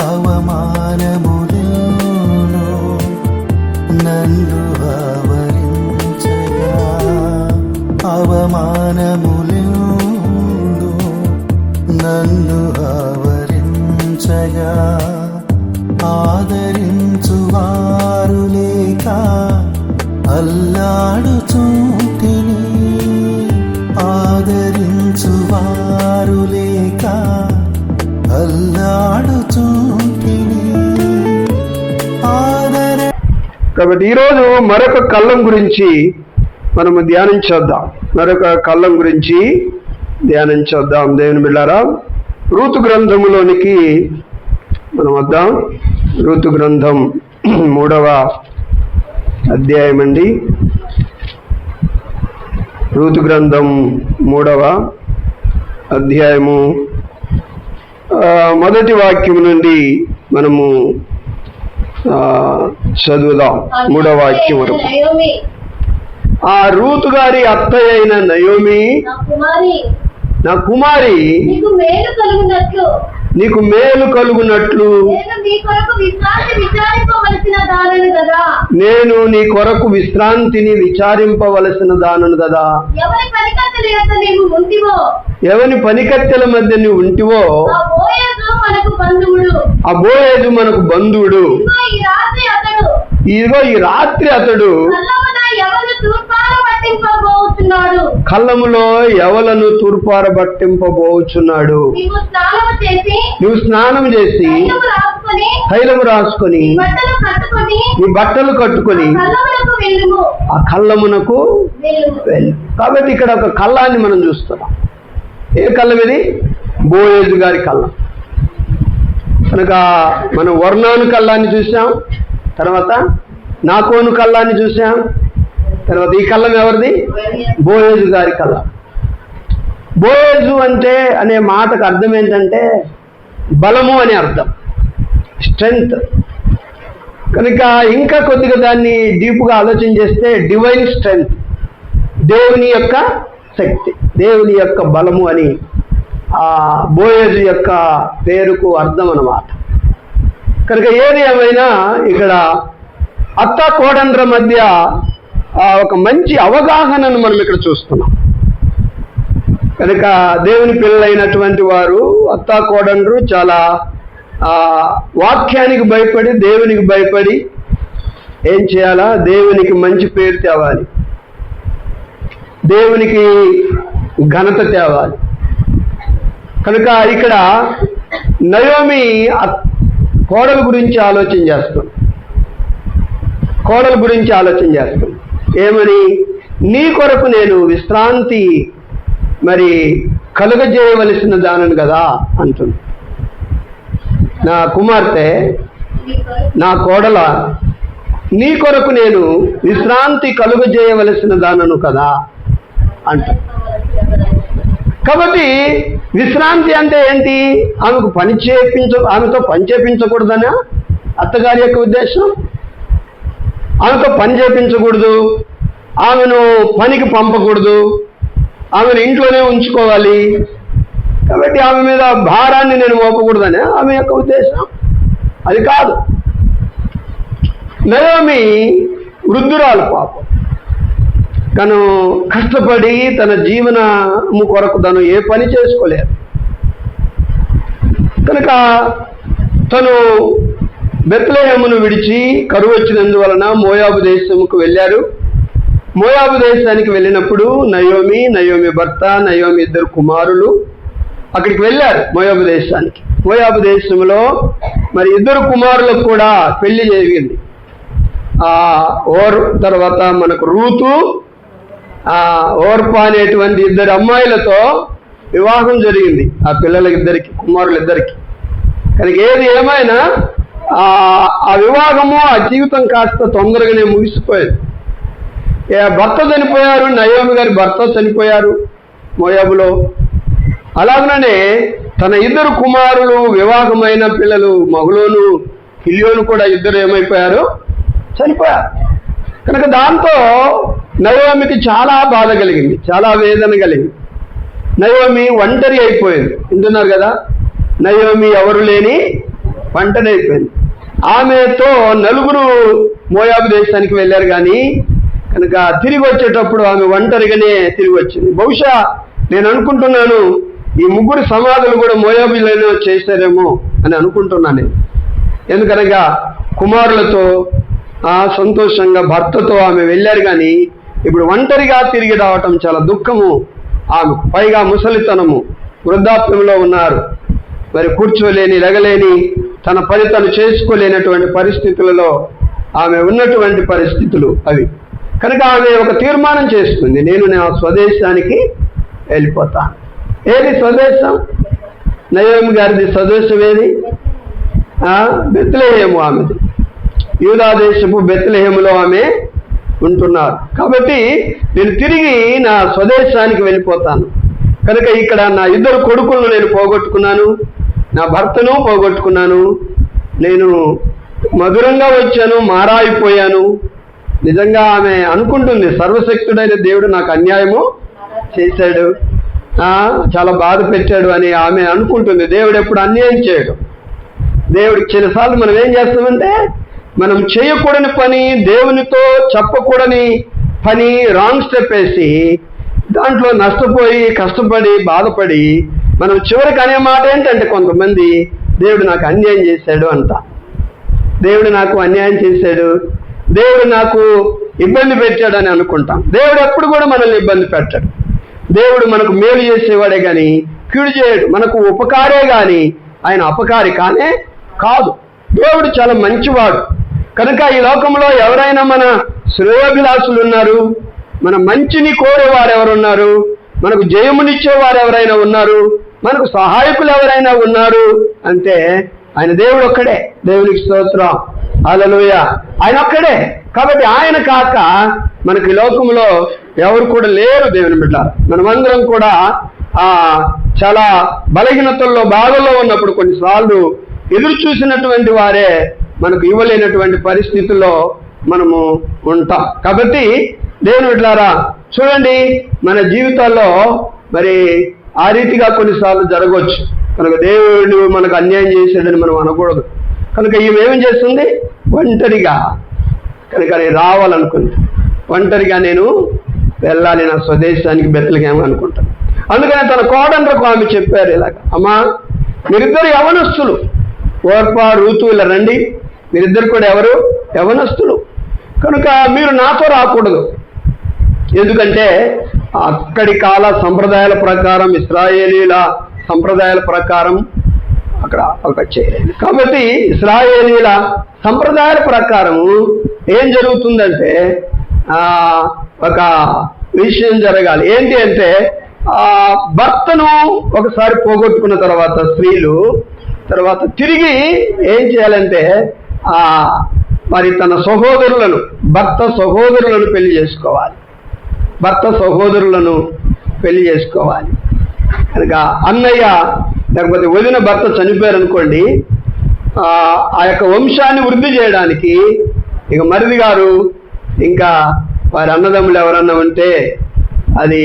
అవమానములను నన్ను ఆవరించగా, అవమానములను నన్ను ఆవరించగా, ఆదరించువారు లేక అల్లాడుచుంటిని, ఆదరించువారు లేక అల్లాడుచుంటిని. కాబట్టి ఈరోజు మరొక కళ్ళం గురించి మనము ధ్యానించేద్దాం. మరొక కళ్ళం గురించి ధ్యానించేద్దాం. దేవుని బిడ్డారా, రూతు గ్రంథములోనికి మనం వద్దాం. రూతు గ్రంథం 3వ అధ్యాయం అండి. రూతు గ్రంథం 3వ అధ్యాయము మొదటి వాక్యం నుండి మనము చదువుదాం. 3వ వాక్యం వరకు. ఆ రూతు గారి అత్తయ్య అయిన నయోమి, నా కుమారి, నీకు మేలు కలుగునట్లు నేను నీ కొరకు విశ్రాంతిని విచారింపవలసిన దానను కదా. ఎవరి పనికత్తెల మధ్య నువ్వు ఉంటివో ఆ బోయేజు మనకు బంధువుడు. ఇదిగో ఈ రాత్రి అతడు కళ్ళములో ఎవలను తూర్పారబట్టింపబోచున్నాడు. నువ్వు స్నానం చేసి తైలము రాసుకొని నీ బట్టలు కట్టుకొని ఆ కళ్ళమునకు వెళ్ళు. కాబట్టి ఇక్కడ ఒక కళ్ళాన్ని మనం చూస్తున్నాం. ఏ కళ్ళం ఇది? బోయేజు గారి కళ్ళం. కనుక మనం వర్ణాను కళ్ళాన్ని చూసాం, తర్వాత నాకోను కళ్ళాన్ని చూసాం, తర్వాత ఈ కళ్ళం ఎవరిది? బోయేజు గారి కళ్ళం. బోయేజు అంటే అనే మాటకు అర్థం ఏంటంటే బలము అని అర్థం, స్ట్రెంగ్త్. కనుక ఇంకా కొద్దిగా దాన్ని డీప్గా ఆలోచన చేస్తే డివైన్ స్ట్రెంగ్త్, దేవుని యొక్క శక్తి, దేవుని యొక్క బలము అని ఆ బోయేజు యొక్క పేరుకు అర్థం అన్నమాట. కనుక ఏది ఏమైనా ఇక్కడ అత్త కోడండ్ర మధ్య ఒక మంచి అవగాహనను మనం ఇక్కడ చూస్తున్నాం. కనుక దేవుని పిల్లలైనటువంటి వారు అత్తా కోడండ్రు చాలా వాక్యానికి భయపడి, దేవునికి భయపడి ఏం చేయాలా? దేవునికి మంచి పేరు తేవాలి, దేవునికి ఘనత తేవాలి. కనుక ఇక్కడ నయోమి కోడల గురించి ఆలోచన చేస్తాం. కోడల గురించి ఆలోచన చేస్తాం. ఏమని? నీ కొరకు నేను విశ్రాంతి మరి కలుగజేయవలసిన దానను కదా అంటుంది. నా కుమార్తె, నా కోడల, నీ కొరకు నేను విశ్రాంతి కలుగజేయవలసిన దానను కదా అంటుంది. కాబట్టి విశ్రాంతి అంటే ఏంటి? ఆమెకు ఆమెతో పని చేపించకూడదనా అత్తగారి యొక్క ఉద్దేశం? ఆమెతో పని చేపించకూడదు, ఆమెను పనికి పంపకూడదు, ఆమెను ఇంట్లోనే ఉంచుకోవాలి. కాబట్టి ఆమె మీద భారాన్ని నేను మోపకూడదనే ఆమె యొక్క ఉద్దేశం. అది కాదు. నయోమి వృద్ధురాలు, పాపం. తను కష్టపడి తన జీవనము కొరకు తను ఏ పని చేసుకోలేదు. కనుక తను బెత్లెహేమును విడిచి కరువు వచ్చినందువలన మోయాబు దేశముకు వెళ్ళారు. మోయాబు దేశానికి వెళ్ళినప్పుడు నయోమి భర్త, నయోమి ఇద్దరు కుమారులు అక్కడికి వెళ్ళారు మోయాబు దేశానికి. మోయాబు దేశంలో మరి ఇద్దరు కుమారులకు కూడా పెళ్లి జరిగింది. తర్వాత మనకు రూతు, ఓర్పా అనేటువంటి ఇద్దరు అమ్మాయిలతో వివాహం జరిగింది ఆ పిల్లలిద్దరికి, కుమారులిద్దరికి. కనుక ఏది ఏమైనా ఆ వివాహము, ఆ జీవితం కాస్త తొందరగానే ముగిసిపోయింది. భర్త చనిపోయారు, నయోమి గారి భర్త చనిపోయారు మోయాబులో. అలాగనే తన ఇద్దరు కుమారులు, వివాహమైన పిల్లలు మహలోను, కిలియోను కూడా ఇద్దరు ఏమైపోయారు? చనిపోయారు. కనుక దాంతో నయోమికి చాలా బాధ కలిగింది, చాలా వేదన కలిగింది. నయోమి ఒంటరి అయిపోయింది. వింటున్నారు కదా? నయోమి ఎవరు లేని ఒంటరి అయిపోయింది. ఆమెతో నలుగురు మోయాబు దేశానికి వెళ్ళారు, కానీ కనుక తిరిగి వచ్చేటప్పుడు ఆమె ఒంటరిగానే తిరిగి వచ్చింది. బహుశా నేను అనుకుంటున్నాను ఈ ముగ్గురు సమాధులు కూడా మోయాబులలో చేశారేమో అని అనుకుంటున్నాను నేను. ఎందుకనగా కుమారులతో సంతోషంగా భర్తతో ఆమె వెళ్ళారు, కానీ ఇప్పుడు ఒంటరిగా తిరిగి రావటం చాలా దుఃఖము ఆమె. పైగా ముసలితనము, వృద్ధాప్యంలో ఉన్నారు. మరి కూర్చోలేని, లెగలేని, తన పని తను చేసుకోలేనటువంటి పరిస్థితులలో ఆమె ఉన్నటువంటి పరిస్థితులు అవి. కనుక ఆమె ఒక తీర్మానం చేసుకుంది, నేను నా స్వదేశానికి వెళ్ళిపోతాను. ఏది స్వదేశం? నయోమి గారిది స్వదేశం ఏది? బెత్లెహేము ఆమెది. యూదా దేశపు బెత్లెహేములో ఆమె ఉంటున్నారు. కాబట్టి నేను తిరిగి నా స్వదేశానికి వెళ్ళిపోతాను. కనుక ఇక్కడ నా ఇద్దరు కొడుకులను నేను పోగొట్టుకున్నాను, నా భర్తను పోగొట్టుకున్నాను, నేను మధురంగా వచ్చాను, మారాయిపోయాను. నిజంగా ఆమె అనుకుంటుంది, సర్వశక్తుడైన దేవుడు నాకు అన్యాయము చేశాడు, చాలా బాధ పెట్టాడు అని ఆమె అనుకుంటుంది. దేవుడు ఎప్పుడు అన్యాయం చేయడు. దేవుడికి చిన్నసార్లు మనం ఏం చేస్తామంటే, మనం చేయకూడని పని, దేవునితో చెప్పకూడని పని రాంగ్ స్టెప్ వేసి దాంట్లో నష్టపోయి, కష్టపడి, బాధపడి మనం చివరికి అనే మాట ఏంటంటే, కొంతమంది దేవుడు నాకు అన్యాయం చేశాడు అంట. దేవుడు నాకు అన్యాయం చేశాడు, దేవుడు నాకు ఇబ్బంది పెట్టాడు అని అనుకుంటాం. దేవుడు ఎప్పుడు కూడా మనల్ని ఇబ్బంది పెట్టాడు. దేవుడు మనకు మేలు చేసేవాడే కానీ కీడు చేయడు. మనకు ఉపకారే కానీ ఆయన అపకారి కానే కాదు. దేవుడు చాలా మంచివాడు. కనుక ఈ లోకంలో ఎవరైనా మన శ్రేయోభిలాషులు ఉన్నారు, మన మంచిని కోరేవారు ఎవరున్నారు, మనకు జయమునిచ్చేవారు ఎవరైనా ఉన్నారు, మనకు సహాయకులు ఎవరైనా ఉన్నారు అంటే ఆయన దేవుడు ఒక్కడే. దేవునికి స్తోత్రం, హల్లెలూయా. ఆయన ఒక్కడే. కాబట్టి ఆయన కాక మనకి ఈ లోకంలో ఎవరు కూడా లేరు. దేవుని బిడ్డలారా, మనమందరం కూడా చాలా బలహీనతల్లో, బాధల్లో ఉన్నప్పుడు కొన్నిసార్లు ఎదురు చూసినటువంటి వారే మనకు ఇవ్వలేనటువంటి పరిస్థితుల్లో మనము ఉంటాం. కాబట్టి దేవుని బిడ్డలారా, చూడండి, మన జీవితాల్లో మరి ఆ రీతిగా కొన్నిసార్లు జరగవచ్చు. కనుక దేవుడు మనకు అన్యాయం చేశాడని మనం అనకూడదు. కనుక ఈమె ఏం చేస్తుంది? ఒంటరిగా కనుక నేను రావాలనుకుంది, ఒంటరిగా నేను వెళ్ళాలి నా స్వదేశానికి, బెత్లెహేము అనుకుంటాను. అందుకని తన కోడళ్ళకు ఆమె చెప్పారు ఇలాగ, అమ్మా మీరిద్దరు యవనస్తులు, ఓర్పా రూతు ఇలా రండి, మీరిద్దరు కూడా ఎవరు? యవనస్తులు. కనుక మీరు నాతో రాకూడదు. ఎందుకంటే అక్కడి కాల సంప్రదాయాల ప్రకారం, ఇశ్రాయేలీల సంప్రదాయాల ప్రకారం అక్కడ ఒక చేయలేదు. కాబట్టి ఇశ్రాయేలీల సంప్రదాయాల ప్రకారము ఏం జరుగుతుందంటే ఒక విషయం జరగాలి. ఏంటి అంటే, భర్తను ఒకసారి పోగొట్టుకున్న తర్వాత స్త్రీలు తర్వాత తిరిగి ఏం చేయాలంటే మరి తన సహోదరులను, భర్త సహోదరులను పెళ్లి చేసుకోవాలి. భర్త సహోదరులను పెళ్లి చేసుకోవాలి. కనుక అన్నయ్య లేకపోతే వదిన భర్త చనిపోయారనుకోండి, ఆ యొక్క వంశాన్ని వృద్ధి చేయడానికి ఇక మరిది గారు ఇంకా వారి అన్నదమ్ములు ఎవరన్నా ఉంటే అది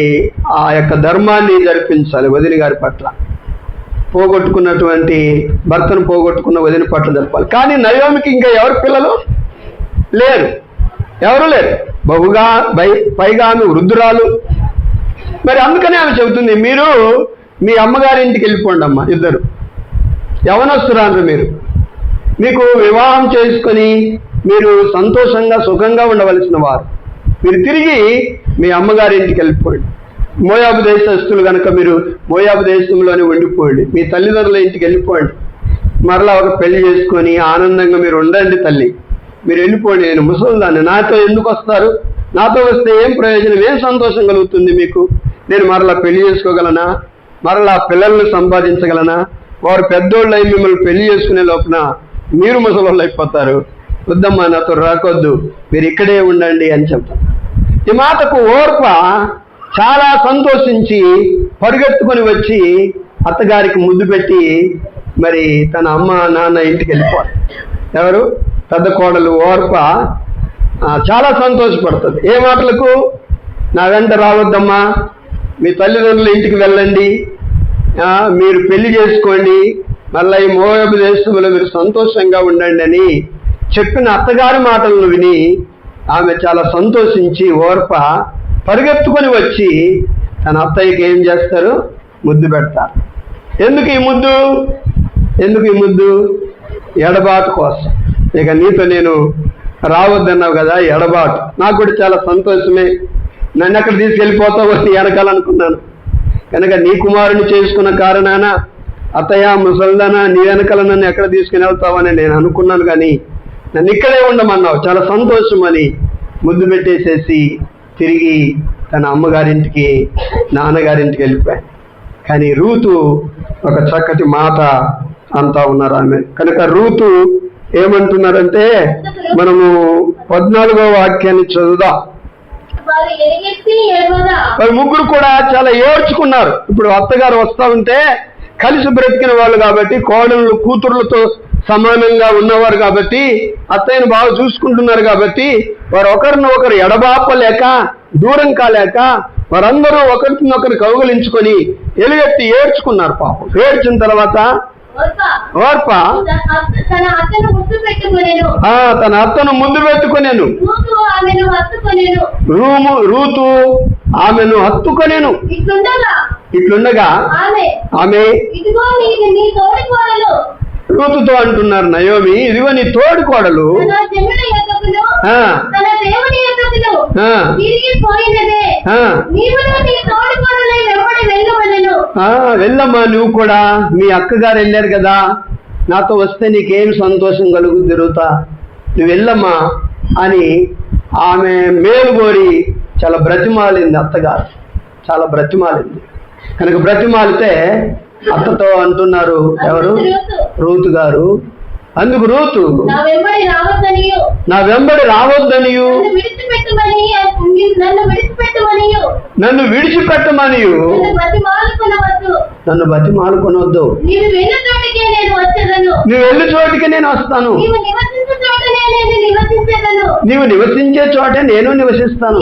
ఆ యొక్క ధర్మాన్ని జరిపించాలి వదిన గారి పట్ల. పోగొట్టుకున్నటువంటి భర్తను పోగొట్టుకున్న వదిన పట్ల జరపాలి. కానీ నయోమికి ఇంకా ఎవరు పిల్లలు లేరు, ఎవరు లేరు. బహుగా పైగా ఆమె వృద్ధురాలు. మరి అందుకనే ఆమె చెబుతుంది, మీరు మీ అమ్మగారింటికి వెళ్ళిపోండి అమ్మ, ఇద్దరు యవనస్తురాలు, మీకు వివాహం చేసుకొని మీరు సంతోషంగా సుఖంగా ఉండవలసిన వారు, మీరు తిరిగి మీ అమ్మగారింటికి వెళ్ళిపోండి. మోయాబు దేశస్తులు కనుక మీరు మోయాబు దేశంలోనే ఉండిపోండి, మీ తల్లిదండ్రుల ఇంటికి వెళ్ళిపోండి, మరలా ఒక పెళ్లి చేసుకొని ఆనందంగా మీరు ఉండండి తల్లి, మీరు వెళ్ళిపోండి. నేను ముసలిదాన్ని, నాతో ఎందుకు వస్తారు? నాతో వస్తే ఏం ప్రయోజనం, ఏం సంతోషం కలుగుతుంది మీకు? నేను మరలా పెళ్లి చేసుకోగలనా? మరలా పిల్లల్ని సంపాదించగలనా? వారు పెద్దోళ్ళు అయి మిమ్మల్ని పెళ్లి చేసుకునే లోపున మీరు ముసలోళ్ళు అయిపోతారు. వద్దమ్మా, నాతో రాకొద్దు, మీరు ఇక్కడే ఉండండి అని చెప్తాను. ఈ మాటకు ఓర్ప చాలా సంతోషించి పరుగెత్తుకొని వచ్చి అత్తగారికి ముద్దు పెట్టి మరి తన అమ్మ నాన్న ఇంటికి వెళ్ళిపోవాలి. ఎవరు? పెద్ద కోడలు ఓర్ప చాలా సంతోషపడుతుంది. ఏ మాటలకు? నా వెంట రావద్దమ్మా, మీ తల్లిదండ్రుల ఇంటికి వెళ్ళండి, మీరు పెళ్లి చేసుకోండి, మళ్ళీ ఈ మోయాబు దేశంలో మీరు సంతోషంగా ఉండండి అని చెప్పిన అత్తగారి మాటలను విని ఆమె చాలా సంతోషించి ఓర్ప పరిగెత్తుకొని వచ్చి తన అత్తయ్యకి ఏం చేస్తారు? ముద్దు పెడతారు. ఎందుకు ఈ ముద్దు? ఎడబాటు కోసం. ఇక నీతో నేను రావద్దన్నావు కదా, ఎడబాటు. నాకు కూడా చాలా సంతోషమే. నన్ను ఎక్కడ తీసుకెళ్ళిపోతావు అని వెనకాలనుకున్నాను. కనుక నీ కుమారుని చేసుకున్న కారణాన అత్తయ్య ముసల్దానా నీ వెనకాల నన్ను ఎక్కడ తీసుకుని వెళ్తావని నేను అనుకున్నాను, కానీ నన్ను ఇక్కడే ఉండమన్నావు, చాలా సంతోషం అని ముద్దు పెట్టేసేసి తిరిగి తన అమ్మగారింటికి నాన్నగారింటికి వెళ్ళిపోయాను. కానీ రూతు ఒక చక్కటి మాట అంటా ఉన్నారు ఆమె. కనుక రూతు ఏమంటున్నారంటే మనము 14వ వాక్యాన్ని చదువుదాం. వారి ముగ్గురు కూడా చాలా ఏడ్చుకున్నారు. ఇప్పుడు అత్తగారు వస్తా ఉంటే కలిసి బ్రతికిన వాళ్ళు కాబట్టి, కోడళ్ళు కూతుర్లతో సమానంగా ఉన్నవారు కాబట్టి, అత్తయ్యను బాగా చూసుకుంటున్నారు కాబట్టి, వారు ఒకరిని ఒకరు ఎడబాపలేక దూరం కాలేక వారందరూ ఒకరినొకరు కౌగలించుకొని ఎలుగెత్తి ఏడ్చుకున్నారు. పాపం ఏడ్చిన తర్వాత ఓర్ప తన అత్తను ముద్దు పెట్టుకునేను. రూతు ఆమెను హత్తుకొనేను. ఇట్లుండగా ఆమె రూతుతో అంటున్నారు నయోమి, ఇదిగో నీ తోడి కోడలు వెళ్ళమ్మా, నువ్వు కూడా మీ అక్కగారు వెళ్ళారు కదా, నాతో వస్తే నీకేం సంతోషం కలుగుద్ది రూతా, నువ్వు వెళ్ళమ్మా అని ఆమె మేలు కోరి చాలా బ్రతిమాలింది. అత్తగారు చాలా బ్రతిమాలింది. కనుక బ్రతిమాలితే అత్తతో అంటున్నారు ఎవరు? రూతు గారు. అందుకు రూతు నా వెంబడి రావద్దనియు నన్ను విడిచిపెట్టమనియు నన్ను బతిమాలుకొనొద్దు. నువ్వు వెళ్ళు చోటికి నేను వస్తాను. నీవు నివసించే చోటే నేను నివసిస్తాను.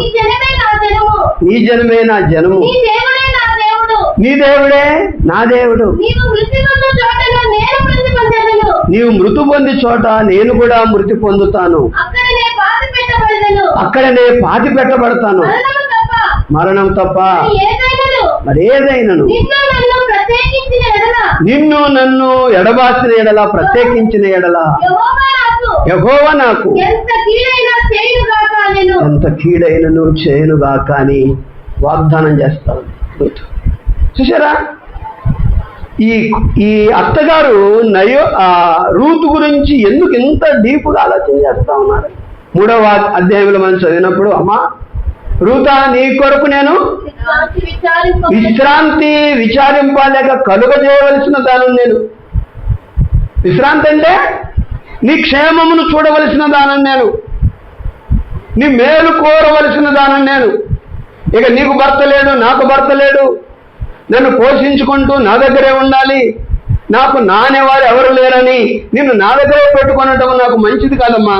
నీ జనమే నా జనము, నీ దేవుడే నా దేవుడు. నీవు మృతి పొంది చోట నేను కూడా మృతి పొందుతాను. అక్కడనే పాతి పెట్టబడతాను. మరణం తప్ప మరేదైనను నిన్ను నన్ను ఎడబాసిన ఎడల, ప్రత్యేకించిన ఎడల యెహోవా నాకు ఎంత కీడైనను చేయనుగాక అని వాగ్దానం చేస్తాను. చూసారా, ఈ అత్తగారు రూతు గురించి ఎందుకు ఇంత డీప్గా ఆలోచన చేస్తా ఉన్నారు? 3వ అధ్యాయంలో మనం చదివినప్పుడు, అమ్మా రూతా, నీ కొరకు నేను విశ్రాంతి విచారింపలేక కలుగజేయవలసిన దానం నేను. విశ్రాంతి అంటే నీ క్షేమమును చూడవలసిన దానం నేను, నీ మేలు కోరవలసిన దానం నేను. ఇక నీకు భర్త లేడు, నాకు భర్త లేడు, నన్ను పోషించుకుంటూ నా దగ్గరే ఉండాలి, నాకు నానేవారు ఎవరు లేరని నిన్ను నా దగ్గరే పెట్టుకొనటం నాకు మంచిది కాదమ్మా.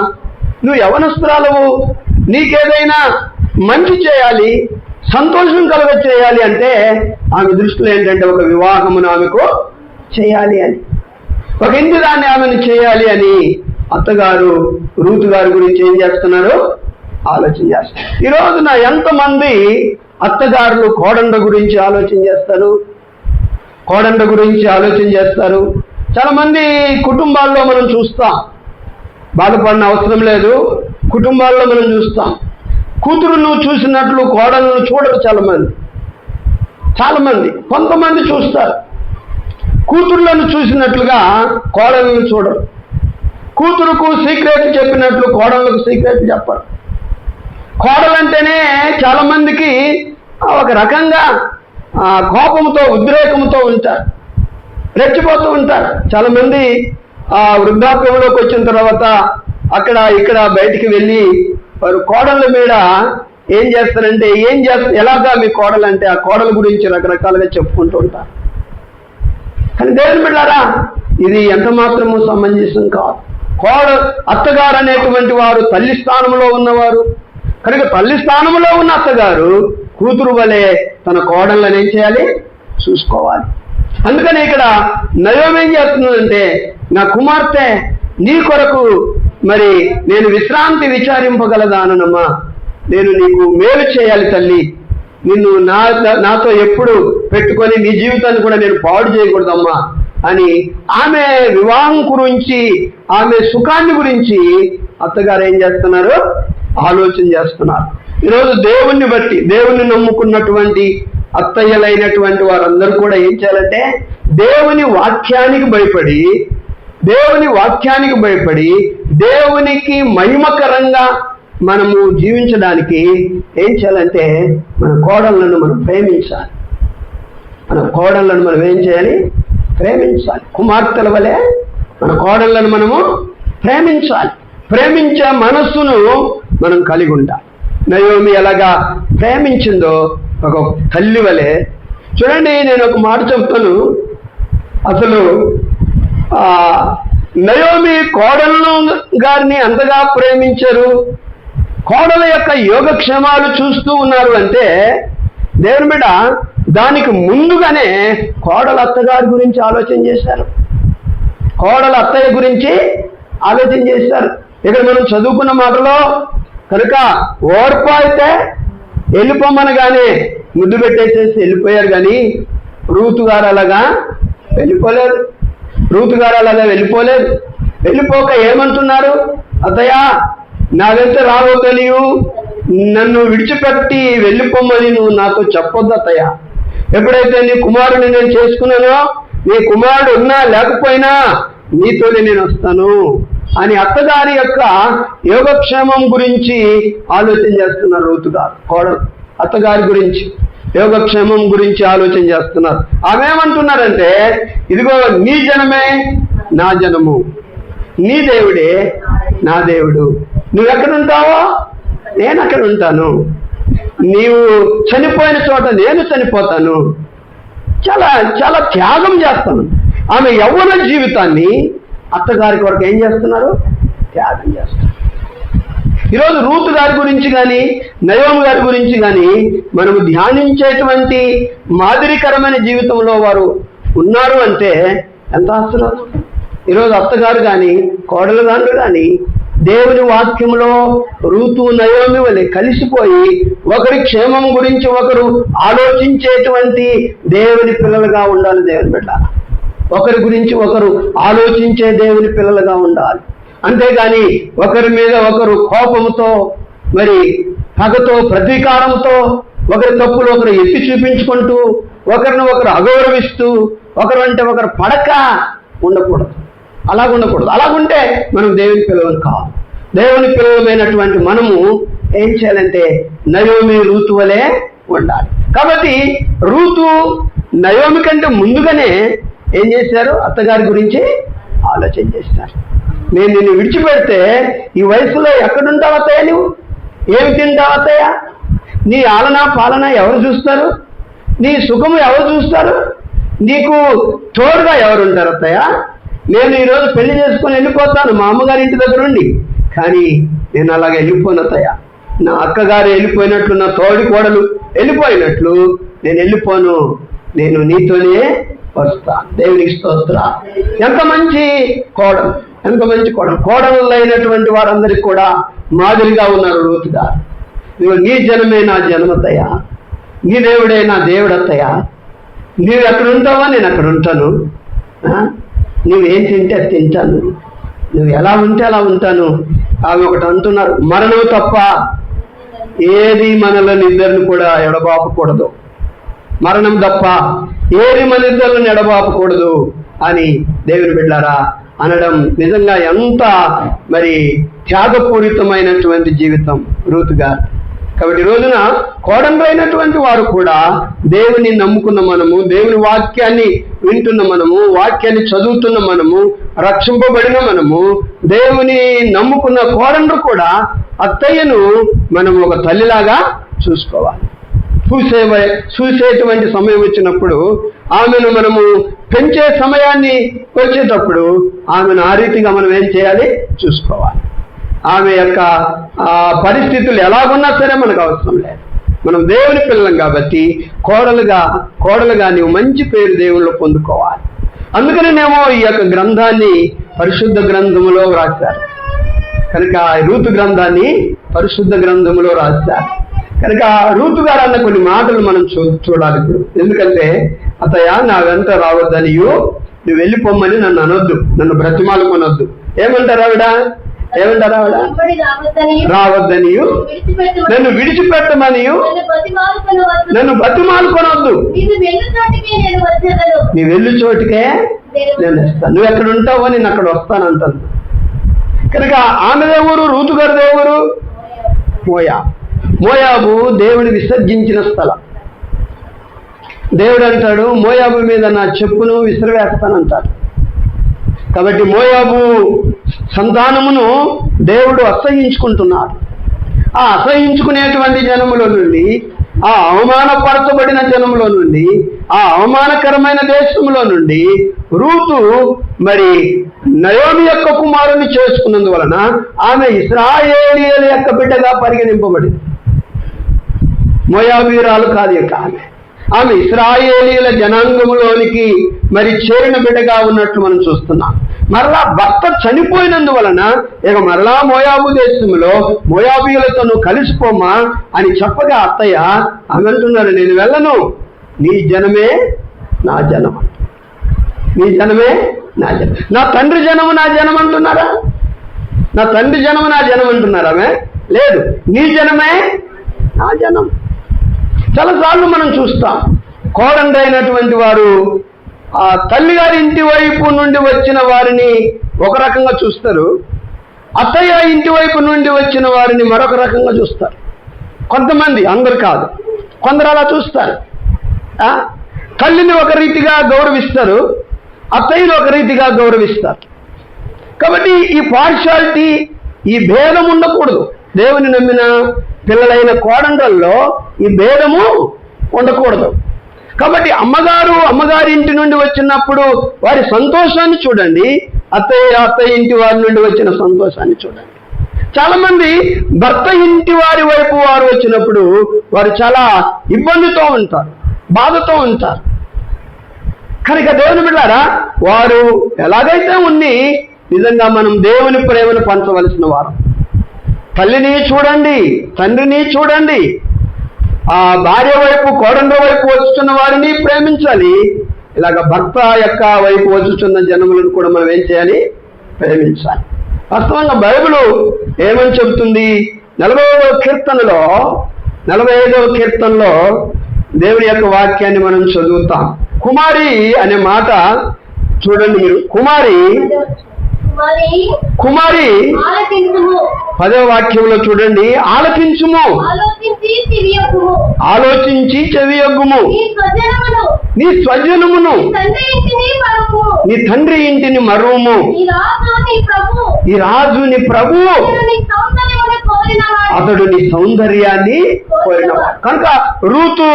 నువ్వు యవనస్తురాలవు, నీకేదైనా మంచి చేయాలి, సంతోషం కలుగ చేయాలి అంటే ఆమె దృష్టిలో ఏంటంటే ఒక వివాహమును ఆమెకు చేయాలి అని, ఒక ఇంటి దాన్ని ఆమెను చేయాలి అని అత్తగారు రూతు గారి గురించి ఏం చేస్తున్నారు? ఆలోచన చేస్తారు. ఈ రోజున ఎంతమంది అత్తగారులు కోడండ గురించి ఆలోచన చేస్తారు? కోడండ గురించి ఆలోచన చేస్తారు. చాలా మంది కుటుంబాల్లో మనం చూస్తాం, బాధపడిన అవసరం లేదు, కుటుంబాల్లో మనం చూస్తాం. కూతురును చూసినట్లు కోడలను చూడరు చాలా మంది. కొంతమంది చూస్తారు. కూతుర్లను చూసినట్లుగా కోడలను చూడరు. కూతురుకు సీక్రెట్ చెప్పినట్లు కోడళ్ళకు సీక్రెట్ చెప్పరు. కోడలంటేనే చాలా మందికి ఒక రకంగా కోపంతో, ఉద్రేకంతో ఉంటారు, రెచ్చిపోతూ ఉంటారు. చాలా మంది వృద్ధాప్యంలోకి వచ్చిన తర్వాత అక్కడ ఇక్కడ బయటికి వెళ్ళి వారు కోడళ్ళ మీద ఏం చేస్తారంటే, ఎలాగా మీ కోడలు అంటే ఆ కోడల గురించి రకరకాలుగా చెప్పుకుంటూ ఉంటారు. కానీ దేవుని బిడ్డలారా, ఇది ఎంత మాత్రము సమంజసం కాదు. అత్తగారు అనేటువంటి వారు తల్లి స్థానంలో ఉన్నవారు కనుక తల్లి స్థానంలో ఉన్న అత్తగారు కూతురు వలె తన కోడళ్ళని ఏం చేయాలి? చూసుకోవాలి. అందుకని ఇక్కడ నయోమి ఏం చేస్తుందంటే, నా కుమార్తె నీ కొరకు మరి నేను విశ్రాంతి విచారింపగలదానమ్మా, నేను నీకు మేలు చేయాలి తల్లి, నిన్ను నాతో ఎప్పుడు పెట్టుకొని నీ జీవితాన్ని కూడా నేను పాడు చేయకూడదమ్మా అని ఆమె వివాహం గురించి, ఆమె సుఖాన్ని గురించి అత్తగారు ఏం చేస్తున్నారు, ఆలోచన చేస్తున్నారు. ఈరోజు దేవుణ్ణి బట్టి, దేవుణ్ణి నమ్ముకున్నటువంటి అత్తయ్యలైనటువంటి వారందరూ కూడా ఏం చేయాలంటే, దేవుని వాక్యానికి భయపడి దేవునికి మహిమకరంగా మనము జీవించడానికి ఏం చేయాలంటే, మన కోడళ్ళను మనం ప్రేమించాలి. మన కోడళ్ళను మనం ఏం చేయాలి, ప్రేమించాలి. కుమార్తెల వలె మన కోడళ్ళను మనము ప్రేమించాలి. ప్రేమించే మనస్సును మనం కలిగి ఉండాలి. నయోమి ఎలాగా ప్రేమించిందో ఒక తల్లి వలె. చూడండి, నేను ఒక మాట చెప్తాను. అసలు నయోమి కోడలను గారిని అంతగా ప్రేమించారు, కోడల యొక్క యోగక్షేమాలు చూస్తూ ఉన్నారు అంటే, దేవుని బిడ్డ దానికి ముందుగానే కోడల అత్తగారి గురించి ఆలోచన చేశారు. కోడల అత్తయ్య గురించి ఆలోచన చేశారు. ఇక్కడ మనం చదువుకున్న మాటలో కనుక ఓర్ప అయితే వెళ్ళిపోమనగానే ముద్దు పెట్టేసేసి వెళ్ళిపోయారు, కానీ రూతు గారు అలాగా వెళ్ళిపోలేరు. వెళ్ళిపోక ఏమంటున్నారు, అత్తయ్య నా వెంట రావద్దనియు, నన్ను విడిచిపెట్టి వెళ్ళిపోమని నువ్వు నాతో చెప్పొద్దు అత్తయ్య. ఎప్పుడైతే నీ కుమారుని నేను చేసుకున్నానో, నీ కుమారుడు ఉన్నా లేకపోయినా నీతోనే నేను వస్తాను అని అత్తగారి యొక్క యోగక్షేమం గురించి ఆలోచన చేస్తున్నారు రూతు గారు. కోడలు అత్తగారి గురించి, యోగక్షేమం గురించి ఆలోచన చేస్తున్నారు. ఆమె ఏమంటున్నారంటే, ఇదిగో నీ జనమే నా జనము, నీ దేవుడే నా దేవుడు, నువ్వు ఎక్కడుంటావో నేను అక్కడ ఉంటాను, నీవు చనిపోయిన చోట నేను చనిపోతాను. చాలా చాలా త్యాగం చేస్తాను. ఆమె యవ్వన జీవితాన్ని అత్తగారి కొరకు ఏం చేస్తున్నారు, త్యాగం చేస్తున్నారు. ఈరోజు రూతు గారి గురించి కానీ నయోమి గారి గురించి కానీ మనము ధ్యానించేటువంటి మాదిరికరమైన జీవితంలో వారు ఉన్నారు అంటే ఎంత ఆశీర్వాదం. ఈరోజు అత్తగారు కానీ కోడలు గారు కానీ దేవుని వాక్యంలో రూతు నయోమి వలె కలిసిపోయి ఒకరి క్షేమం గురించి ఒకరు ఆలోచించేటువంటి దేవుని పిల్లలుగా ఉండాలి. దేవుని బిడ్డ ఒకరి గురించి ఒకరు ఆలోచించే దేవుని పిల్లలుగా ఉండాలి. అంతేగాని ఒకరి మీద ఒకరు కోపంతో, మరి పగతో, ప్రతీకారంతో, ఒకరి తప్పులు ఒకరు ఎత్తి చూపించుకుంటూ, ఒకరిని ఒకరు అగౌరవిస్తూ, ఒకరు అంటే ఒకరు పడక ఉండకూడదు. అలాగుంటే మనం దేవుని పిల్లలు కాదు. దేవుని పిల్లలమైనటువంటి మనము ఏం చేయాలంటే నయోమి రూతు వలె ఉండాలి. కాబట్టి రూతు నయోమి కంటే ముందుగానే ఏం చేశారు, అత్తగారి గురించి ఆలోచన చేశారు. నేను నిన్ను విడిచిపెడితే ఈ వయసులో ఎక్కడుంటావు అత్తయ్య, నువ్వు ఏమి తింటావు అత్తయ్య, నీ ఆలన పాలన ఎవరు చూస్తారు, నీ సుఖము ఎవరు చూస్తారు, నీకు తోడుగా ఎవరుంటారు అత్తయ్య. నేను ఈరోజు పెళ్లి చేసుకుని వెళ్ళిపోతాను మా అమ్మగారి ఇంటి దగ్గర ఉండి, కానీ నేను అలాగే వెళ్ళిపోను అత్తయ్య. నా అక్కగారు వెళ్ళిపోయినట్లు, నా తోడి కోడలు వెళ్ళిపోయినట్లు నేను వెళ్ళిపోను, నేను నీతోనే వస్తాను. దేవునికి స్తోత్ర. ఎంత మంచి కోడలు, ఎంత మంచి కోడలు. కోడలు అయినటువంటి వారందరికీ కూడా మాదిరిగా ఉన్నారు రూతు గారు. నువ్వు నీ జనమే నా జన్మతయ్య, నీ దేవుడే నా దేవుడత్తయ్య, నీవు ఎక్కడ ఉంటావా నేను అక్కడ ఉంటాను, నువ్వేం తింటే అది తింటాను, నువ్వు ఎలా ఉంటే అలా ఉంటాను. ఆమె ఒకటి అంటున్నారు, మరణం తప్ప ఏది మనల్ని ఇద్దరిని కూడా ఎడబాపకూడదు, మరణం తప్ప ఏది మన ఇద్దరిని ఎడబాపకూడదు అని దేవుని బిడ్డారా అనడం నిజంగా ఎంత మరి త్యాగపూరితమైనటువంటి జీవితం రూతు గారు. కాబట్టి ఈ రోజున కోడంబైనటువంటి వారు కూడా దేవుని నమ్ముకున్న మనము, దేవుని వాక్యాన్ని వింటున్న మనము, వాక్యాన్ని చదువుతున్న మనము, రక్షింపబడిన మనము, దేవుని నమ్ముకున్న కోడండ్రు కూడా అత్తయ్యను మనము ఒక తల్లిలాగా చూసుకోవాలి. చూసేటువంటి సమయం వచ్చినప్పుడు ఆమెను మనము పెంచే సమయాన్ని వచ్చేటప్పుడు ఆమెను ఆ రీతిగా మనం ఏం చేయాలి, చూసుకోవాలి. ఆమె యొక్క పరిస్థితులు ఎలాగున్నా సరే మనకు అవసరం లేదు. మనం దేవుని పిల్లలం కాబట్టి కోడలుగా నీవు మంచి పేరు దేవుళ్ళు పొందుకోవాలి. అందుకనేమో ఈ యొక్క గ్రంథాన్ని పరిశుద్ధ గ్రంథములో రాశారు. కనుక రూతు గ్రంథాన్ని పరిశుద్ధ గ్రంథములో రాశారు. కనుక రూతు గారు అన్న కొన్ని మాటలు మనం చూడాలి ఇప్పుడు. ఎందుకంటే అతయ్య నా వెంట రావద్దనియు, నువ్వు వెళ్ళిపోమ్మని నన్ను అనొద్దు, నన్ను బ్రతిమాలుకొనొద్దు. ఏమంటారు ఆవిడ? రావద్దనియు, నన్ను విడిచిపెట్టమనియు, నన్ను బతిమాలుకొనొద్దు. నీ వెళ్ళు చోటికే నేను వస్తాను, నువ్వు ఎక్కడ ఉంటావో నేను అక్కడ వస్తానంటాను. కనుక ఆమె దేవుడు, రూతు గారి దేవుడు మోయాబు దేవుడు విసర్జించిన స్థలం. దేవుడు అంటాడు, మోయాబు మీద నా చెప్పును విసిరివేస్తానంటాడు. కాబట్టి మోయాబు సంతానమును దేవుడు అసహ్యించుకుంటున్నాడు. ఆ అసహ్యించుకునేటువంటి జనములో నుండి, ఆ అవమానపరచబడిన జనములో నుండి, ఆ అవమానకరమైన దేశంలో నుండి రూతు మరి నయోమి యొక్క కుమారుని చేసుకున్నందువలన ఆమె ఇశ్రాయేలీయుల యొక్క బిడ్డగా పరిగణింపబడింది. మోయాబీరాలు కాదు ఇక ఆమె ఇశ్రాయేలీయుల జనాంగములోనికి మరి చేరిన బిడ్డగా ఉన్నట్లు మనం చూస్తున్నాం. మరలా భర్త చనిపోయినందువలన ఇక మరలా మోయాబు దేశంలో మోయాబీయులతో నువ్వు కలిసిపోమ్మా అని చెప్పగా అత్తయ్య ఆమె అంటున్నారు, నేను వెళ్ళను, నీ జనమే నా జనం, నీ జనమే నా జనం. నా తండ్రి జనము నా జనం అంటున్నారా? నా తండ్రి జనము నా జనం అంటున్నారా? ఆమె లేదు, నీ జనమే నా జనం. చాలాసార్లు మనం చూస్తాం, కోడండ్రైనటువంటి వారు ఆ తల్లిగారి ఇంటి వైపు నుండి వచ్చిన వారిని ఒక రకంగా చూస్తారు, అత్తయ్య ఇంటి వైపు నుండి వచ్చిన వారిని మరొక రకంగా చూస్తారు. కొంతమంది, అందరు కాదు, కొందరు అలా చూస్తారు. తల్లిని ఒక రీతిగా గౌరవిస్తారు, అత్తయ్యని ఒక రీతిగా గౌరవిస్తారు. కాబట్టి ఈ పార్షాలిటీ, ఈ భేదం ఉండకూడదు. దేవుని నమ్మిన పిల్లలైన కోడండ్రల్లో ఈ భేదము ఉండకూడదు. కాబట్టి అమ్మగారి ఇంటి నుండి వచ్చినప్పుడు వారి సంతోషాన్ని చూడండి, అత్తయ్య ఇంటి వారి నుండి వచ్చిన సంతోషాన్ని చూడండి. చాలా మంది భర్త ఇంటి వారి వైపు వారు వచ్చినప్పుడు వారు చాలా ఇబ్బందితో ఉంటారు, బాధతో ఉంటారు. కనుక దేవుని బిడ్డలారా, వారు ఎలాగైతే ఉన్ని నిజంగా మనం దేవుని ప్రేమను పంచవలసిన వారు. తల్లిని చూడండి, తండ్రిని చూడండి, ఆ భార్య వైపు, కోడండ్ర వైపు వచ్చుతున్న వారిని ప్రేమించాలి. ఇలాగ భర్త యొక్క వైపు వచ్చుతున్న జనములను కూడా మనం ఏం చేయాలి? ప్రేమించాలి. వాస్తవంగా బైబిల్ ఏమని చెబుతుంది? 45వ కీర్తనలో దేవుని యొక్క వాక్యాన్ని మనం చదువుతాం. కుమారి అనే మాట చూడండి మీరు. కుమారి 10వ వాక్యంలో చూడండి, ఆలకించుము, ఆలోచించి చెవియొగ్గుము, నీ స్వజనమును, నీ తండ్రి ఇంటిని మరువుము, ఈ రాజు నీ ప్రభువు, అతడు నీ సౌందర్యాన్ని కోరినవాడు. కనుక రూతు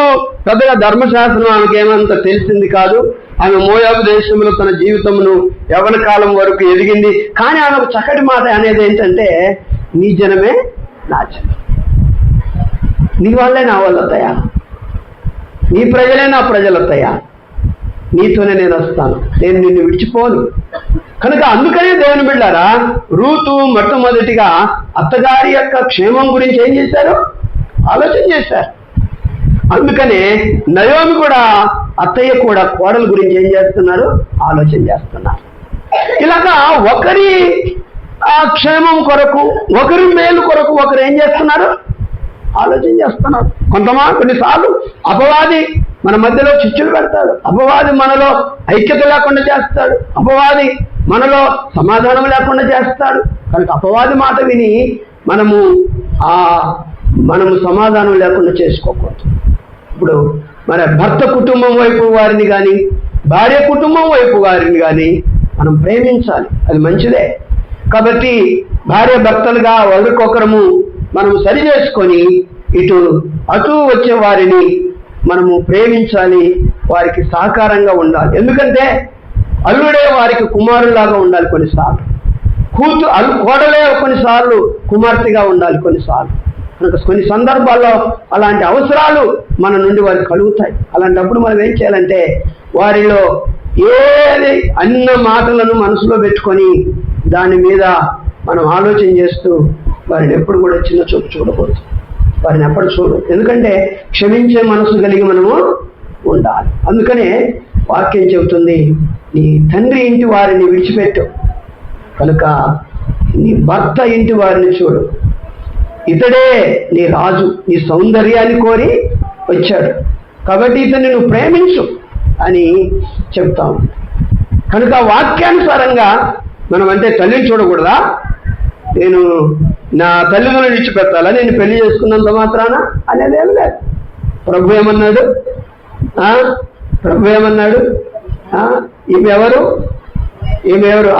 పెద్దగా ధర్మశాస్త్రం ఆమెకి ఏమంత తెలిసింది కాదు. ఆమె మోయాబు దేశంలో తన జీవితమును యవ్వన కాలం వరకు ఎదిగింది. కానీ ఆమె ఒక చక్కటి మాట అనేది ఏంటంటే, నీ జనమే నా జనం, నీ వాళ్ళే నా వాళ్ళతయ్యా, నీ ప్రజలే నా ప్రజలతయ్యా, నీతోనే నేను వస్తాను, నేను నిన్ను విడిచిపోను. కనుక అందుకనే దేవుని బిడ్డారా, రూతు మొట్టమొదటిగా అత్తగారి యొక్క క్షేమం గురించి ఏం చేశారు? ఆలోచన చేశారు. అందుకనే నయోమి కూడా, అత్తయ్య కూడా కోడల గురించి ఏం చేస్తున్నారు? ఆలోచన చేస్తున్నారు. ఇలాగా ఒకరి క్షేమం కొరకు, ఒకరి మేలు కొరకు ఒకరు ఏం చేస్తున్నారు? ఆలోచన చేస్తున్నారు. కొన్నిసార్లు అపవాది మన మధ్యలో చిచ్చులు పెడతాడు, అపవాది మనలో ఐక్యత లేకుండా చేస్తాడు, అపవాది మనలో సమాధానం లేకుండా చేస్తాడు. కనుక అపవాది మాట విని మనము సమాధానం లేకుండా చేసుకోకూడదు. ఇప్పుడు మన భర్త కుటుంబం వైపు వారిని కానీ, భార్య కుటుంబం వైపు వారిని కానీ మనం ప్రేమించాలి, అది మంచిదే. కాబట్టి భార్య భర్తలుగా ఒకరికొకరము మనము సరి చేసుకొని అటు వచ్చే వారిని మనము ప్రేమించాలి, వారికి సహకారంగా ఉండాలి. ఎందుకంటే అల్లుడే వారికి కుమారులాగా ఉండాలి కొన్నిసార్లు, కోడలే కొన్నిసార్లు కుమార్తెగా ఉండాలి కొన్నిసార్లు. కొన్ని సందర్భాల్లో అలాంటి అవసరాలు మన నుండి వారికి కలుగుతాయి. అలాంటప్పుడు మనం ఏం చేయాలంటే వారిలో ఏది అన్న మాటలను మనసులో పెట్టుకొని దాని మీద మనం ఆలోచన చేస్తూ వారిని ఎప్పుడు కూడా చిన్న చూపు చూడకూడదు. వారిని ఎప్పుడు చూడదు. ఎందుకంటే క్షమించే మనసు కలిగి మనము ఉండాలి. అందుకనే వాక్యం చెబుతుంది, నీ తండ్రి ఇంటి వారిని విడిచిపెట్టు, కనుక నీ భర్త ఇంటి వారిని చూడు. ఇతడే నీ రాజు, నీ సౌందర్యాన్ని కోరి వచ్చాడు, కాబట్టి ఇతన్ని నువ్వు ప్రేమించు అని చెప్తాం. కనుక వాక్యానుసారంగా మనం అంటే తల్లిని చూడకూడదా? నేను నా తల్లిదండ్రులను విడిచిపెట్టాలా, నేను పెళ్లి చేసుకున్నంత మాత్రాన అనేది ఏమి లేదు. ప్రభు ఏమన్నాడు? ఈమె ఎవరు?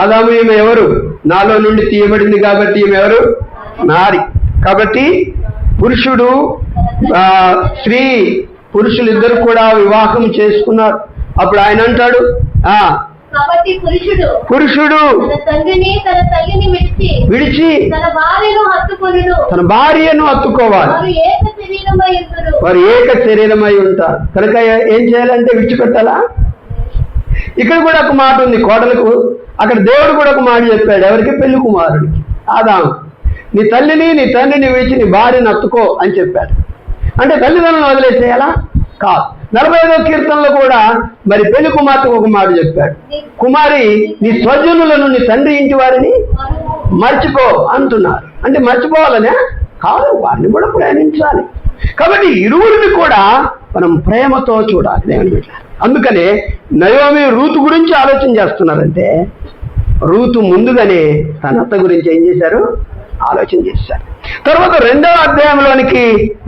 ఆదాము ఈమె ఎవరు? నాలో నుండి తీయబడింది కాబట్టి ఈమె ఎవరు? నారి. కాబట్టి పురుషుడు స్త్రీ పురుషులు ఇద్దరు కూడా వివాహం చేసుకున్నారు. అప్పుడు ఆయన అంటాడు, పురుషుడు విడిచి తన భార్యను హత్తుకోవాలి, వారు ఏక శరీరమై ఉంటారు. కనుక ఏం చేయాలంటే విడిచిపెట్టాలా? ఇక్కడ కూడా ఒక మాట ఉంది కోడలకు. అక్కడ దేవుడు కూడా ఒక మాట చెప్పాడు. ఎవరికి? పెళ్లి కుమారుడికి, ఆదాము. నీ తల్లిని నీ తండ్రిని విడిచి నీ భార్యను హత్తుకో అని చెప్పాడు. అంటే తల్లిదండ్రులను వదిలేసేయాలా? కాదు. 45వ కీర్తనలో కూడా మరి పెళ్లి కుమార్తెకు ఒక మాట చెప్పాడు, కుమారి నీ స్వజనులను నీ తండ్రి ఇంటి వారిని మర్చిపో అంటున్నారు. అంటే మర్చిపోవాలనే కాదు, వారిని కూడా ప్రేమించాలి. కాబట్టి ఇరువురిని కూడా మనం ప్రేమతో చూడాలి దేవుని బిడ్డ. అందుకనే నయోమి రూతు గురించి ఆలోచన చేస్తున్నారంటే, రూతు ముందుగానే తన అత్త గురించి ఏం చేశారు? ఆలోచన చేశారు. తర్వాత 2వ అధ్యాయంలోనికి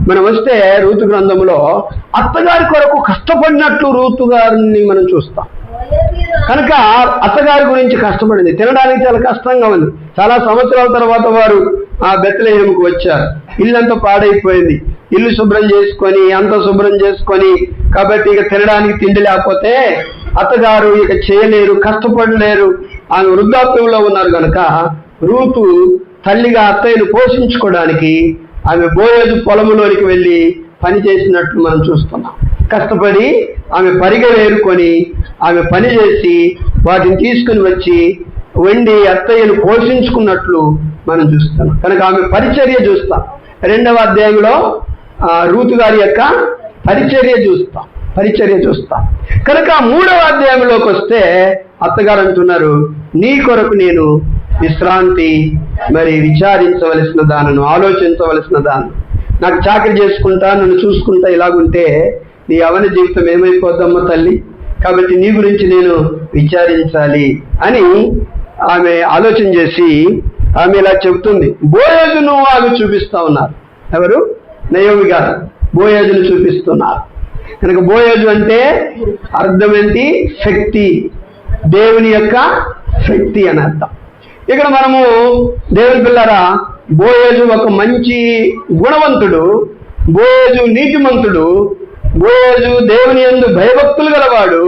మనం వస్తే రూతు గ్రంథంలో అత్తగారి కొరకు కష్టపడినట్లు రూతు గారిని మనం చూస్తాం. కనుక అత్తగారి గురించి కష్టపడింది. తినడానికి చాలా కష్టంగా ఉంది. చాలా సంవత్సరాల తర్వాత వారు ఆ బెత్లెహేముకు వచ్చారు. ఇల్లంతా పాడైపోయింది. ఇల్లు శుభ్రం చేసుకొని అంత శుభ్రం చేసుకొని, కాబట్టి ఇక తినడానికి తిండి లేకపోతే అత్తగారు ఇక చేయలేరు, కష్టపడలేరు. ఆమె వృద్ధాప్యంలో ఉన్నారు కనుక రూతు తల్లిగా అత్తయ్యను పోషించుకోవడానికి ఆమె బోయేజు పొలములోనికి వెళ్ళి పని చేసినట్లు మనం చూస్తున్నాం. కష్టపడి ఆమె పరిగె వేరుకొని ఆమె పని చేసి వాటిని తీసుకుని వచ్చి వండి అత్తయ్యను పోషించుకున్నట్లు మనం చూస్తాం. కనుక ఆమె పరిచర్య చూస్తాం. 2వ అధ్యాయంలో రూతు గారి యొక్క పరిచర్య చూస్తాం. కనుక 3వ అధ్యాయంలోకి వస్తే అత్తగారు అంటున్నారు, నీ కొరకు నేను విశ్రాంతి మరి విచారించవలసిన దానను, ఆలోచించవలసిన దాన్ని, నాకు చాకరీ చేసుకుంటా నన్ను చూసుకుంటా ఇలాగుంటే నీ యవ్వన జీవితం ఏమైపోద్దమ్మా తల్లి, కాబట్టి నీ గురించి నేను విచారించాలి అని ఆమె ఆలోచన చేసి ఆమె ఇలా చెబుతుంది. బోయేజును ఆమె చూపిస్తా ఉన్నారు. ఎవరు? నయోమి గారు బోయేజును చూపిస్తున్నారు. కనుక బోయేజు అంటే అర్థం ఏంటి? శక్తి, దేవుని యొక్క శక్తి అని అర్థం. ఇక్కడ మనము దేవుని పిల్లరా, బోయేజు ఒక మంచి గుణవంతుడు, బోయేజు నీతిమంతుడు, బోయేజు దేవుని యందు భయభక్తులు గలవాడు,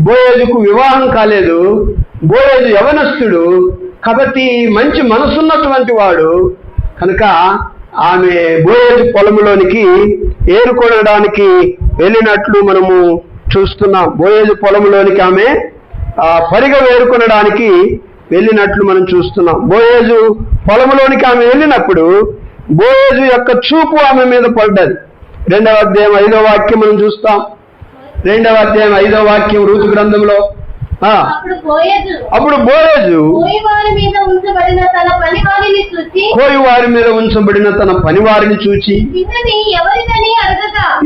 బోయేజుకు వివాహం కాలేదు, బోయేజు యవనస్తుడు, కాబట్టి మంచి మనసున్నటువంటి వాడు. కనుక ఆమె బోయేజు పొలములోనికి ఏరుకొనడానికి వెళ్ళినట్లు మనము చూస్తున్నాం. బోయేజు పొలములోనికి ఆమె పరిగె వేరుకొనడానికి వెళ్ళినట్లు మనం చూస్తున్నాం. బోయేజు పొలములోనికి ఆమె వెళ్ళినప్పుడు బోయేజు యొక్క చూపు ఆమె మీద పడ్డది. 2వ అధ్యాయం 5వ వాక్యం మనం చూస్తాం. 2వ అధ్యాయం 5వ వాక్యం రూతు గ్రంథంలో. అప్పుడు బోయేజు కోయివారి మీద ఉంచబడిన తన పనివారిని చూచి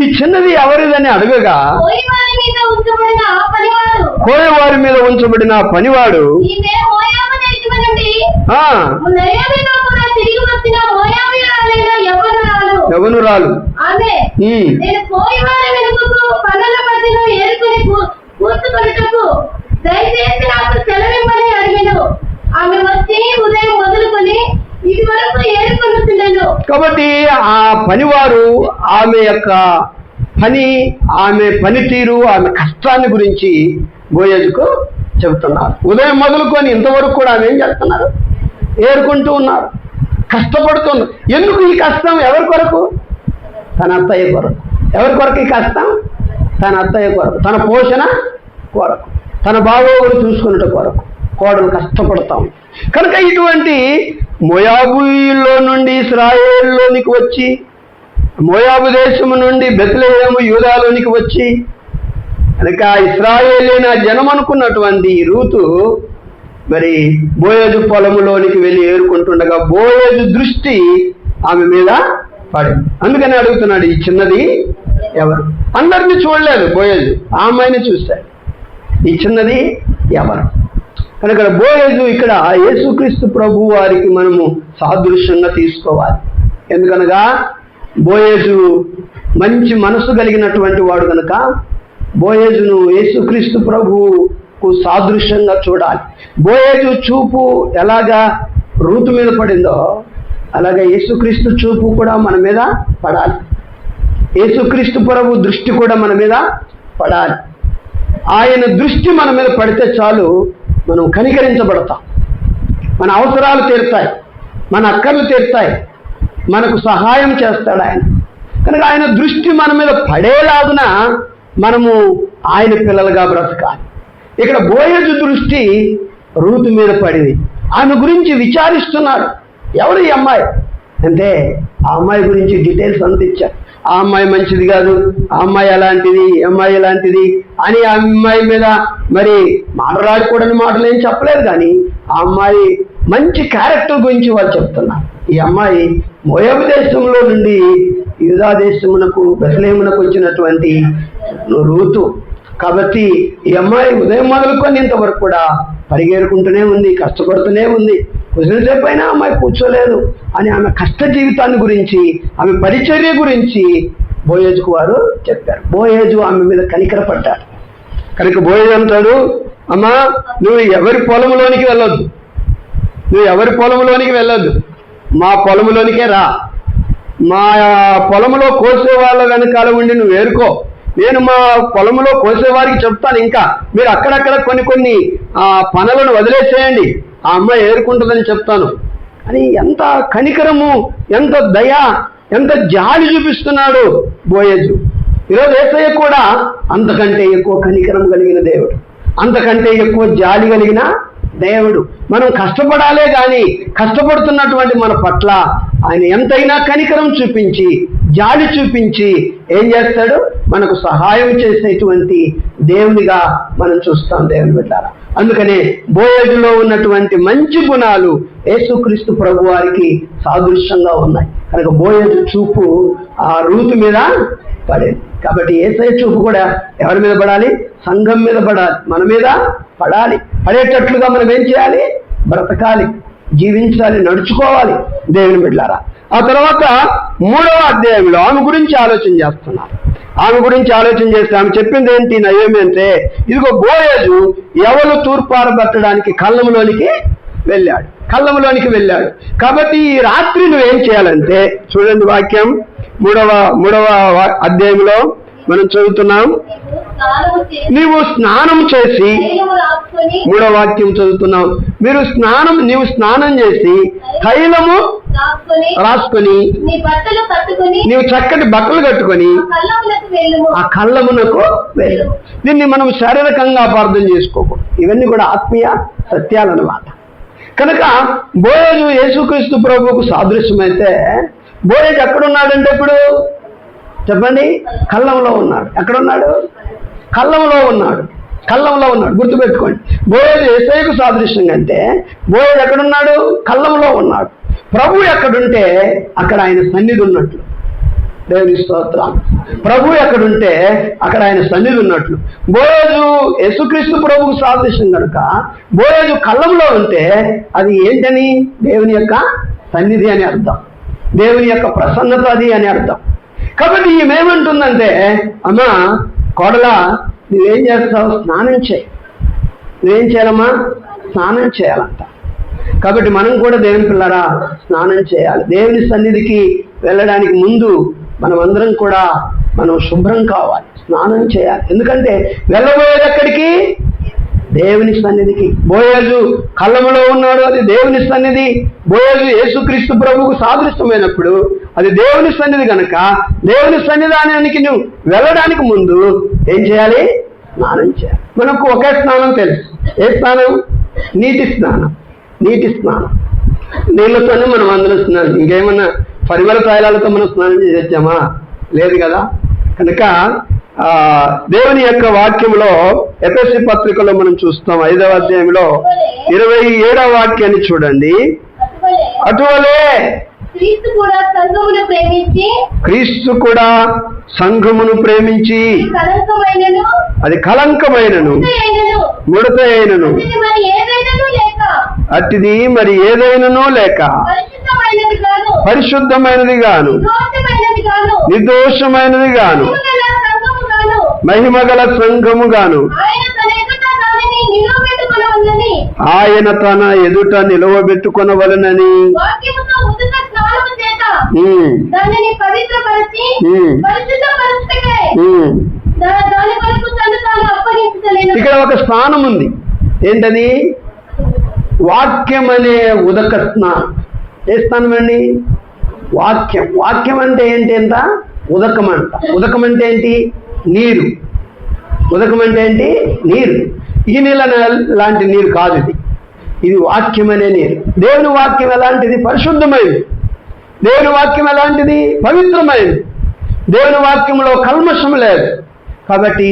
ఈ చిన్నది ఎవరిదని అడగగా కోయివారి మీద ఉంచబడిన పనివాడు యవనురాలు, దయచేసి నాకు సెలవిమ్మని అడిగాను. ఆమె వచ్చి ఉదయం మొదలుకొని ఇది వరకు ఏరుకొనుచున్నాను. కాబట్టి ఆ పనివారు ఆమె యొక్క పని, ఆమె పనితీరు, ఆమె కష్టాన్ని గురించి బోయేజుకు చెబుతున్నారు. ఉదయం మొదలుకొని ఇంతవరకు కూడా ఆమె ఏం చేస్తున్నారు? ఏరుకుంటూ ఉన్నారు. కష్టపడుతుంది. ఎందుకు ఈ కష్టం? ఎవరి కొరకు? తన అత్తయ్య కొరకు. ఎవరి కొరకు ఈ కష్టం? తన అత్తయ్య కొరకు, తన పోషణ కొరకు, తన బాగోగులు చూసుకున్నట్టు కొరకు కోడలు కష్టపడతాం. కనుక ఇటువంటి మోయాబులో నుండి ఇశ్రాయేలులోనికి వచ్చి, మోయాబు దేశము నుండి బెత్లెహేము యూదాలోనికి వచ్చి, కనుక ఇశ్రాయేలీన జనం అనుకున్నటువంటి రూతు మరి బోయేజు పొలములోనికి వెళ్ళి ఏరుకుంటుండగా బోయేజు దృష్టి ఆమె మీద పడింది. అందుకని అడుగుతున్నాడు, ఈ చిన్నది ఎవరు? అందరినీ చూడలేదు బోయేజు, ఆ అమ్మాయిని చూశాడు. ఈ చిన్నది ఎవరు? కనుక బోయేజు ఇక్కడ యేసుక్రీస్తు ప్రభు వారికి మనము సాదృశ్యంగా తీసుకోవాలి. ఎందుకనగా బోయేజు మంచి మనసు కలిగినటువంటి వాడు కనుక బోయేజును యేసుక్రీస్తు ప్రభువుకు సాదృశ్యంగా చూడాలి. బోయేజు చూపు ఎలాగా రూతు మీద పడిందో అలాగే యేసుక్రీస్తు చూపు కూడా మన మీద పడాలి. యేసుక్రీస్తు ప్రభు దృష్టి కూడా మన మీద పడాలి. ఆయన దృష్టి మన మీద పడితే చాలు, మనం కనికరించబడతాం, మన అవసరాలు తీరుతాయి, మన అక్కర్లు తీరుతాయి, మనకు సహాయం చేస్తాడు ఆయన. కనుక ఆయన దృష్టి మన మీద పడేలాగున మనము ఆయన పిల్లలుగా బ్రతకాలి. ఇక్కడ బోయేజు దృష్టి రూతు మీద పడింది. ఆమె గురించి విచారిస్తున్నాడు. ఎవరు ఈ అమ్మాయి అంటే ఆ అమ్మాయి గురించి డీటెయిల్స్ అంత ఇచ్చారు. ఆ అమ్మాయి మంచిది కాదు, ఆ అమ్మాయి ఎలాంటిది, ఈ అమ్మాయి ఎలాంటిది అని ఆ అమ్మాయి మీద మరి మాట్లాడకూడని మాటలు ఏం చెప్పలేదు. కానీ ఆ అమ్మాయి మంచి క్యారెక్టర్ గురించి వాళ్ళు చెప్తున్నారు. ఈ అమ్మాయి మోయాబు దేశంలో నుండి యూదా దేశమునకు బెత్లెహేమునకు వచ్చినటువంటి రూతు. కాబట్టి ఈ అమ్మాయి ఉదయం మొదలుకొని ఇంతవరకు కూడా పరిగెరుకుంటూనే ఉంది, కష్టపడుతూనే ఉంది. కొంచెంసేపు అయినా అమ్మాయి కూర్చోలేదు అని ఆమె కష్ట జీవితాన్ని గురించి, ఆమె పరిచర్య గురించి బోయేజుకు వారు చెప్పారు. బోయేజు ఆమె మీద కనికరపడ్డాడు. కనుక బోయేజు అంటాడు, అమ్మా నువ్వు ఎవరి పొలంలోనికి వెళ్ళొద్దు, నువ్వు ఎవరి పొలంలోనికి వెళ్ళొద్దు, మా పొలంలోనికే రా, మా పొలంలో కోసే వాళ్ళ వెనకాల ఉండి నువ్వు ఏరుకో, నేను మా పొలంలో కోసేవారికి చెప్తాను, ఇంకా మీరు అక్కడక్కడ కొన్ని పనులను వదిలేసేయండి, ఆ అమ్మాయి ఏరుకుంటుందని చెప్తాను అని ఎంత కనికరము, ఎంత దయ, ఎంత జాలి చూపిస్తున్నాడు బోయేజు. ఈరోజు యేసయ్య కూడా అంతకంటే ఎక్కువ కనికరం కలిగిన దేవుడు, అంతకంటే ఎక్కువ జాలి కలిగిన దేవుడు. మనం కష్టపడాలే కానీ కష్టపడుతున్నటువంటి మన పట్ల ఆయన ఎంతైనా కనికరం చూపించి, జాలి చూపించి ఏం చేస్తాడు? మనకు సహాయం చేసేటువంటి దేవునిగా మనం చూస్తాం దేవుని బిడ్డలారా. అందుకనే బోయేజులో ఉన్నటువంటి మంచి గుణాలు యేసుక్రీస్తు ప్రభు వారికి సాదృశ్యంగా ఉన్నాయి. కనుక బోయేజు చూపు ఆ రూతు మీద పడేది. కాబట్టి యేసయ్య చూపు కూడా ఎవరి మీద పడాలి? సంఘం మీద పడాలి, మన మీద పడాలి. పడేటట్లుగా మనం ఏం చేయాలి? బ్రతకాలి, జీవించాలి, నడుచుకోవాలి దేవుని బిడ్డలారా. ఆ తర్వాత 3వ అధ్యాయంలో ఆమె గురించి ఆలోచన చేస్తున్నారు. ఆమె గురించి ఆలోచన చేస్తే ఆమె చెప్పింది ఏంటి? నయోమి అంటే, ఇదిగో బోయేజు ఎవరు తూర్పారబట్టడానికి కళ్ళంలోనికి వెళ్ళాడు. కాబట్టి ఈ రాత్రి నువ్వేం చేయాలంటే, చూడండి వాక్యం 3వ అధ్యాయంలో మనం చదువుతున్నాం. నీవు స్నానం చేసి, 3వ వాక్యం చదువుతున్నాం, నీవు స్నానం చేసి తైలము రాసుకొని నీవు చక్కటి బట్టలు కట్టుకొని ఆ కళ్ళమునకు వెళ్ళు. దీన్ని మనం శారీరకంగా అపార్థం చేసుకోకూడదు, ఇవన్నీ కూడా ఆత్మీయ సత్యాలన్నమాట. కనుక బోయేజు యేసుక్రీస్తు ప్రభువుకు సాదృశ్యమైతే, బోయేజు ఎక్కడున్నాడంటే ఇప్పుడు చెప్పండి? కళ్ళంలో ఉన్నాడు. ఎక్కడున్నాడు? కళ్ళంలో ఉన్నాడు. గుర్తుపెట్టుకోండి. బోయేజు యేసయ్యకు సాదృశ్యంగా అంటే బోయేజు ఎక్కడున్నాడు? కళ్ళంలో ఉన్నాడు. ప్రభు ఎక్కడుంటే అక్కడ ఆయన సన్నిధి ఉన్నట్లు. దేవుని స్తోత్రం. ప్రభు ఎక్కడుంటే అక్కడ ఆయన సన్నిధి ఉన్నట్లు. బోయేజు యేసుక్రీస్తు ప్రభువుకు సాదృశ్యం కనుక బోయేజు కళ్ళంలో ఉంటే అది ఏంటని? దేవుని యొక్క సన్నిధి అని అర్థం, దేవుని యొక్క ప్రసన్నత అది అని అర్థం. కాబట్టి ఈమెమంటుందంటే, అమ్మా కోడలా నువ్వేం చేస్తావు? స్నానం చేయి. నువ్వేం చేయాలమ్మా? స్నానం చేయాలంట. కాబట్టి మనం కూడా దేవుని పిల్లరా స్నానం చేయాలి. దేవుని సన్నిధికి వెళ్ళడానికి ముందు మనమందరం కూడా మనం శుభ్రం కావాలి, స్నానం చేయాలి. ఎందుకంటే వెళ్ళబోయేది ఎక్కడికి? దేవుని సన్నిధికి. బోయజు కళ్ళములో ఉన్నాడు, అది దేవుని సన్నిధి. బోయజు యేసుక్రీస్తు ప్రభువుకు సాదృశ్యమైనప్పుడు అది దేవుని సన్నిధి కనుక దేవుని సన్నిధానానికి నువ్వు వెళ్ళడానికి ముందు ఏం చేయాలి? స్నానం చేయాలి. మనకు ఒకే స్నానం తెలుసు. ఏ స్నానం? నీటి స్నానం. నీటి స్నానం నీళ్ళతోనే మనం అందరం స్నానం. ఇంకేమన్నా పరిమళ తైలాలతో మనం స్నానం చేసి వచ్చామా? లేదు కదా. కనుక దేవుని యొక్క వాక్యంలో ఎఫెసీ పత్రికలో మనం చూస్తాం 5వ అధ్యాయంలో 27వ వాక్యాన్ని చూడండి. అటువలే క్రీస్తు కూడా సంఘమును ప్రేమించి అది కలంకమైనను ముడత అయినను అట్టిది మరి ఏదైనను లేక పరిశుద్ధమైనది గాను నిర్దోషమైనది గాను మహిమగల సంఘము గాను ఆయన తన ఎదుట నిలవబెట్టుకొనవలెనని ఇక్కడ ఒక స్నానం ఉంది. ఏంటది? వాక్యం అనే ఉదక స్నానం. ఏ స్నానం అండి? వాక్యం. వాక్యం అంటే ఏంటి అంట? ఉదకం అంట. ఉదకం అంటే ఏంటి? నీరు. ఉదకం అంటే ఏంటి? నీరు. ఈ నీళ్ళ లాంటి నీరు కాదు ఇది. ఇది వాక్యం అనే నీరు. దేవుని వాక్యం ఎలాంటిది? పరిశుద్ధమైనది. దేవుని వాక్యం ఎలాంటిది? పవిత్రమైనది. దేవుని వాక్యంలో కల్మషం లేదు. కాబట్టి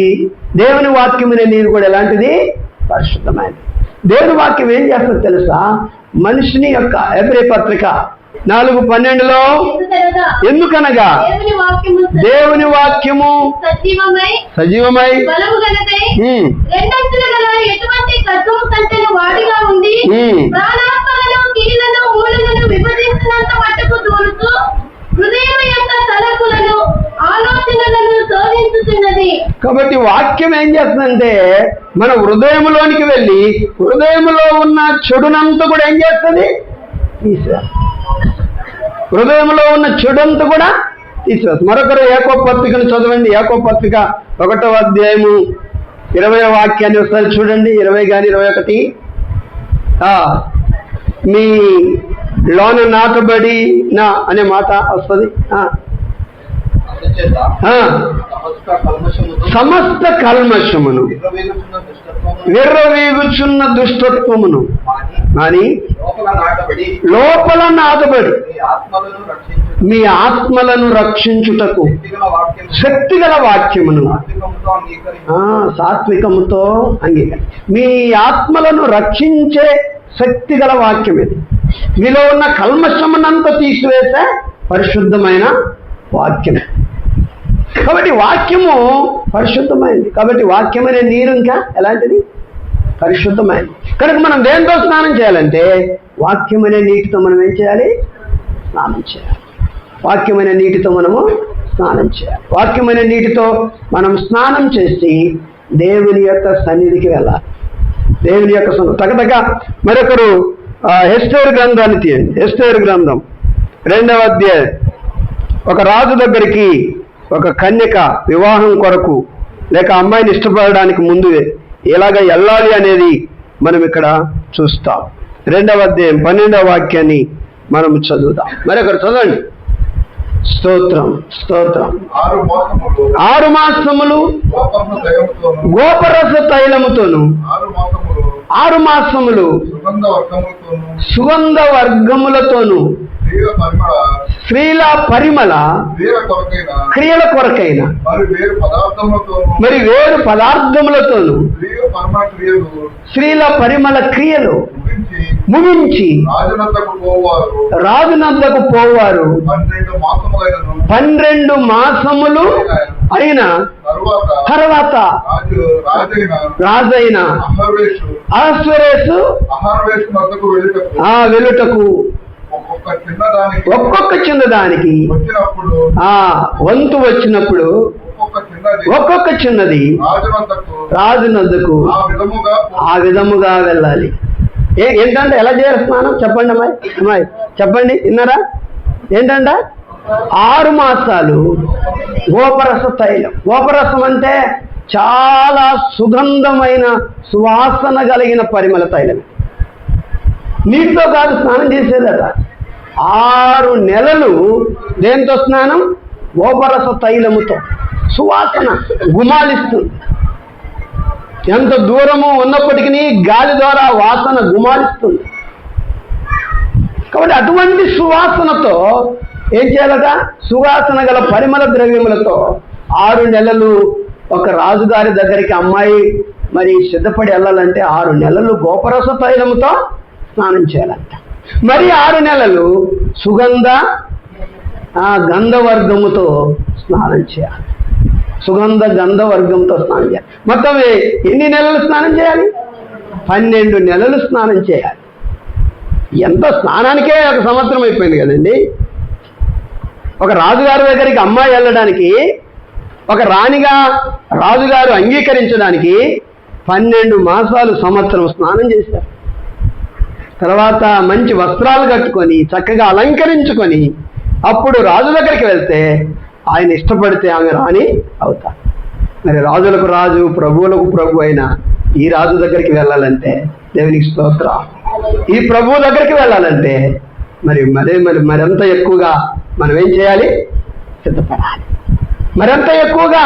దేవుని వాక్యం అనే నీరు కూడా ఎలాంటిది? పరిశుద్ధమైనది. దేవుని వాక్యం ఏం చేస్తుందో తెలుసా? మనిషిని యొక్క హెబ్రీ పత్రిక 4:12లో ఎందుకనగా దేవుని వాక్యము సజీవమై కాబట్టి వాక్యం ఏం చేస్తుందంటే మన హృదయంలోనికి వెళ్ళి హృదయంలో ఉన్న చెడునంతా కూడా ఏం చేస్తుంది? హృదయంలో ఉన్న చెడంతా కూడా తీసివేస్తుంది. మరొకరు యాకోబు పత్రికను చదవండి. యాకోబు పత్రిక 1వ అధ్యాయము 20వ వాక్యాన్ని ఒకసారి చూడండి. 20 కానీ 21. మీ లోన నాటబడి నా అనే మాట వస్తుంది. సమస్త కల్మషమును విర్రవీగుచున్న దుష్టత్వమును అని లోపల నాటబడి మీ ఆత్మలను రక్షించుటకు శక్తిగల వాక్యమును సాత్వికముతో అంగీకరి. మీ ఆత్మలను రక్షించే శక్తిగల వాక్యం ఇది. మీలో ఉన్న కల్మషమునంతా తీసివేసే పరిశుద్ధమైన వాక్యం. కాబట్టి వాక్యము పరిశుద్ధమైంది. కాబట్టి వాక్యం అనే నీరు ఇంకా ఎలాంటిది? పరిశుద్ధమైనది. కనుక మనం దేంతో స్నానం చేయాలంటే వాక్యం అనే నీటితో మనం ఏం చేయాలి? స్నానం చేయాలి. వాక్యం అనే నీటితో మనము స్నానం చేయాలి. వాక్యం అనే నీటితో మనం స్నానం చేసి దేవుని యొక్క సన్నిధికి వెళ్ళాలి. దేవుని యొక్క తగదగ మరొకరు ఎస్తేరు గ్రంథాన్ని తీయండి. ఎస్తేరు గ్రంథం 2వ అధ్యాయం. ఒక రాజు దగ్గరికి ఒక కన్యక వివాహం కొరకు లేక అమ్మాయిని ఇష్టపడడానికి ముందు ఎలాగ వెళ్ళాలి అనేది మనం ఇక్కడ చూస్తాం. 2వ అధ్యాయం 12వ వాక్యాన్ని మనం చదువుదాం. మరొకరు చదవండి. స్తోత్రం స్తోత్రం. 6 మాసములు గోపరస తైలముతోను 6 మాసములు సుగంధ వర్గములతోను స్త్రీల పరిమళ క్రియల కొరకైన మరి వేరు పదార్థములతోను స్త్రీల పరిమళ క్రియలు ముగించి రాజునద్దకు పోవారు 12 మాసములు అయిన తర్వాత రాజైన అహస్వేరోషు వెలుటకు ఒక్కొక్క చిన్నదానికి వంతు వచ్చినప్పుడు ఒక్కొక్క చిన్నది రాజునద్దకు ఆ విధముగా వెళ్ళాలి. ఏంటంటే ఎలా చేయాలి స్నానం? చెప్పండి అమ్మాయి చెప్పండి. విన్నారా? ఏంటంట? 6 మాసాలు గోపరస తైలం. గోపరసం అంటే చాలా సుగంధమైన సువాసన కలిగిన పరిమళ తైలం. నీటితో కాదు స్నానం చేసేదట. 6 నెలలు దేంతో స్నానం? గోపరస తైలముతో. సువాసన గుమాలిస్తుంది. ఎంత దూరము ఉన్నప్పటికీ గాలి ద్వారా వాసన గుమాలిస్తుంది. కాబట్టి అటువంటి సువాసనతో ఏం చేయాలట? సువాసన గల పరిమళ ద్రవ్యములతో 6 నెలలు ఒక రాజుగారి దగ్గరికి అమ్మాయి మరి సిద్ధపడి వెళ్ళాలంటే 6 నెలలు గోపరస తైలముతో స్నానం చేయాలంట. మరి 6 నెలలు సుగంధ గంధవర్గముతో స్నానం చేయాలి. సుగంధ గంధవర్గంతో స్నానం చేయాలి. మొత్తం ఎన్ని నెలలు స్నానం చేయాలి? 12 నెలలు స్నానం చేయాలి. ఎంత స్నానానికే 1 సంవత్సరం అయిపోయింది కదండి. ఒక రాజుగారి దగ్గరికి అమ్మాయి వెళ్ళడానికి, ఒక రాణిగా రాజుగారు అంగీకరించడానికి 12 మాసాలు సంవత్సరం స్నానం చేశారు. తర్వాత మంచి వస్త్రాలు కట్టుకొని చక్కగా అలంకరించుకొని అప్పుడు రాజు దగ్గరికి వెళ్తే ఆయన ఇష్టపడితే ఆమె రాణి అవుతారు. మరి రాజులకు రాజు, ప్రభువులకు ప్రభు అయిన ఈ రాజు దగ్గరికి వెళ్ళాలంటే దేవునికి స్తోత్రం. ఈ ప్రభువు దగ్గరికి వెళ్ళాలంటే మరింత ఎక్కువగా మనం ఏం చేయాలి? సిద్ధపడాలి. మరింత ఎక్కువగా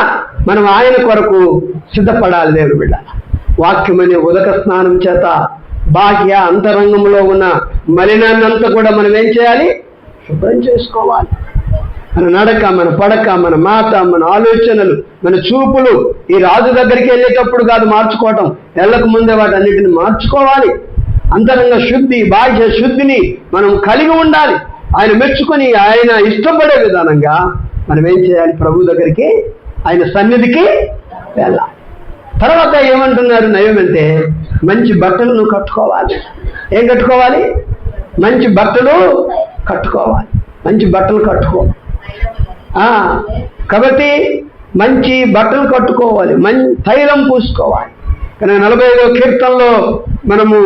మనం ఆయన కొరకు సిద్ధపడాలి. దేవుడు బిడ్డ, వాక్యమనే ఉదక స్నానం చేత బాహ్య అంతరంగంలో ఉన్న మలినాన్నంతా కూడా మనం ఏం చేయాలి? శుభ్రం చేసుకోవాలి. మన నడక, మన పడక, మన మాట, మన ఆలోచనలు, మన చూపులు ఈ రాజు దగ్గరికి వెళ్ళేటప్పుడు కాదు మార్చుకోవటం, వెళ్ళక ముందే వాటన్నిటిని మార్చుకోవాలి. అంతరంగ శుద్ధి, బాహ్య శుద్ధిని మనం కలిగి ఉండాలి. ఆయన మెచ్చుకొని ఆయన ఇష్టపడే విధానంగా మనం ఏం చేయాలి? ప్రభు దగ్గరికి, ఆయన సన్నిధికి వెళ్ళాలి. తర్వాత ఏమంటున్నారు నయం అంటే, మంచి బట్టలు నువ్వు కట్టుకోవాలి. ఏం కట్టుకోవాలి? మంచి బట్టలు కట్టుకోవాలి. మంచి బట్టలు కట్టుకో. కాబట్టి మంచి బట్టలు కట్టుకోవాలి, తైలం పూసుకోవాలి. కానీ 45వ కీర్తనలో మనము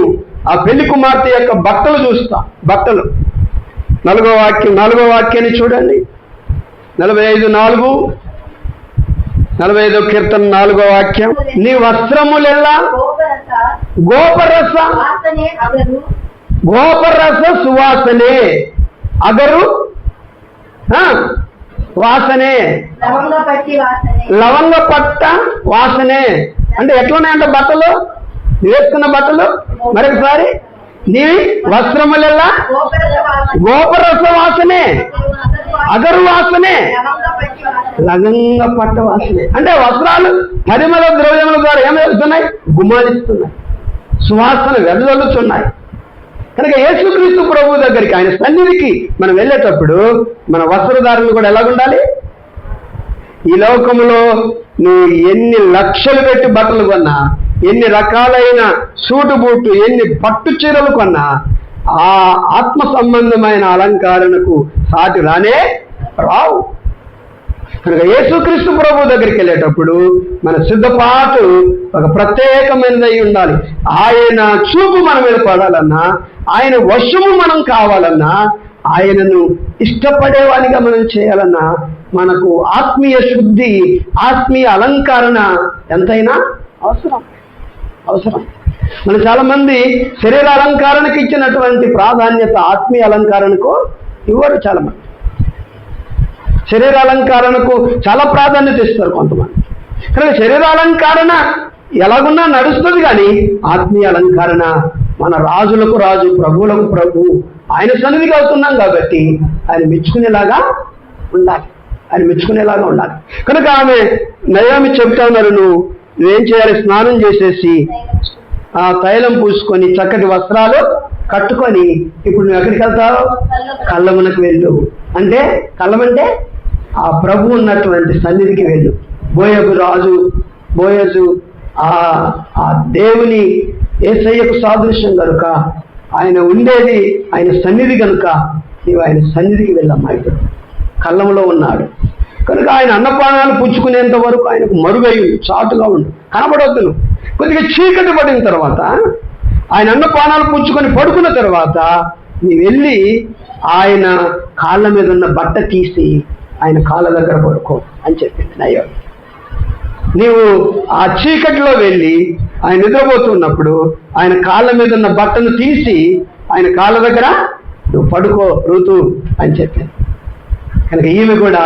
ఆ పెళ్లి కుమార్తె యొక్క బట్టలు చూస్తాం. బట్టలు 4వ వాక్యాన్ని చూడండి. 45వ కీర్తన 4వ వాక్యం. నీ వస్త్రములెల్లా గోపరస సువాసనే, అగరు వాసనే, లవంగ పట్ట వాసనే. అంటే ఎట్లున్నాయంటే బట్టలు, వేసుకున్న బట్టలు. మరొకసారి, నీ వస్త్రములెల్లా గోపరస వాసనే, అగరు వాసనే, లవంగ పట్ట వాసనే. అంటే వస్త్రాలు పరిమళ ద్రవ్యముల ద్వారా ఏం వెళ్తున్నాయి? గుమాలిస్తున్నాయి, సువాసన వెదజల్లుతున్నాయి. కనుక యేసుక్రీస్తు ప్రభు దగ్గరికి, ఆయన సన్నిధికి మనం వెళ్ళేటప్పుడు మన వస్త్రధారణ కూడా ఎలాగుండాలి? ఈ లోకంలో నువ్వు ఎన్ని లక్షలు పెట్టి బట్టలు కొన్నా, ఎన్ని రకాలైన సూటు బూటు, ఎన్ని పట్టు చీరలు కొన్నా ఆ ఆత్మ సంబంధమైన అలంకరణకు సాటి రానే రావు. కనుక యేసుక్రీస్తు ప్రభు దగ్గరికి వెళ్ళేటప్పుడు మన సిద్ధపాటు ఒక ప్రత్యేకమైనదై ఉండాలి. ఆయన చూపు మన మీద పడాలన్నా, ఆయన వశము మనం కావాలన్నా, ఆయనను ఇష్టపడేవానిగా మనం చేయాలన్నా మనకు ఆత్మీయ శుద్ధి, ఆత్మీయ అలంకరణ ఎంతైనా అవసరం. మన చాలా మంది శరీర అలంకరణకు ఇచ్చినటువంటి ప్రాధాన్యత ఆత్మీయ అలంకరణకు ఇవ్వరు. చాలా మంది శరీర అలంకరణకు చాలా ప్రాధాన్యత ఇస్తారు కొంతమంది. కానీ శరీర అలంకరణ ఎలాగున్నా నడుస్తుంది, కానీ ఆత్మీయ అలంకరణ మన రాజులకు రాజు, ప్రభువులకు ప్రభు, ఆయన సన్నిధికి అవుతున్నాం కాబట్టి ఆయన మెచ్చుకునేలాగా ఉండాలి. కనుక ఆమె నయోమి చెప్తా ఉన్నారు, నువ్వేం చేయాలి? స్నానం చేసేసి ఆ తైలం పూసుకొని చక్కటి వస్త్రాలు కట్టుకొని ఇప్పుడు నువ్వు ఎక్కడికి వెళ్తావు? కళ్ళమునకు వెళ్ళు. అంటే కళ్ళమంటే ఆ ప్రభు ఉన్నటువంటి సన్నిధికి వెళ్ళు. బోయజు ఆ దేవుని యేసయ్యకు సాదృశ్యం కనుక, ఆయన ఉండేది ఆయన సన్నిధి కనుక నీవు ఆయన సన్నిధికి వెళ్ళమ్మా. ఇప్పుడు కళ్ళంలో ఉన్నాడు కనుక ఆయన అన్నపానాలు పుచ్చుకునేంత వరకు ఆయనకు మరుగై చాటుగా ఉండు, కనబడొద్దు. కొద్దిగా చీకటి పడిన తర్వాత, ఆయన అన్నపానాలు పుచ్చుకొని పడుకున్న తర్వాత నీ వెళ్ళి ఆయన కాళ్ళ మీద ఉన్న బట్ట తీసి ఆయన కాళ్ళ దగ్గర పడుకో అని చెప్పింది నయోమి. నీవు ఆ చీకటిలో వెళ్ళి ఆయన నిద్రపోతున్నప్పుడు ఆయన కాళ్ళ మీద ఉన్న బట్టను తీసి ఆయన కాళ్ళ దగ్గర నువ్వు పడుకో ఋతు అని చెప్పింది. కనుక ఈమె కూడా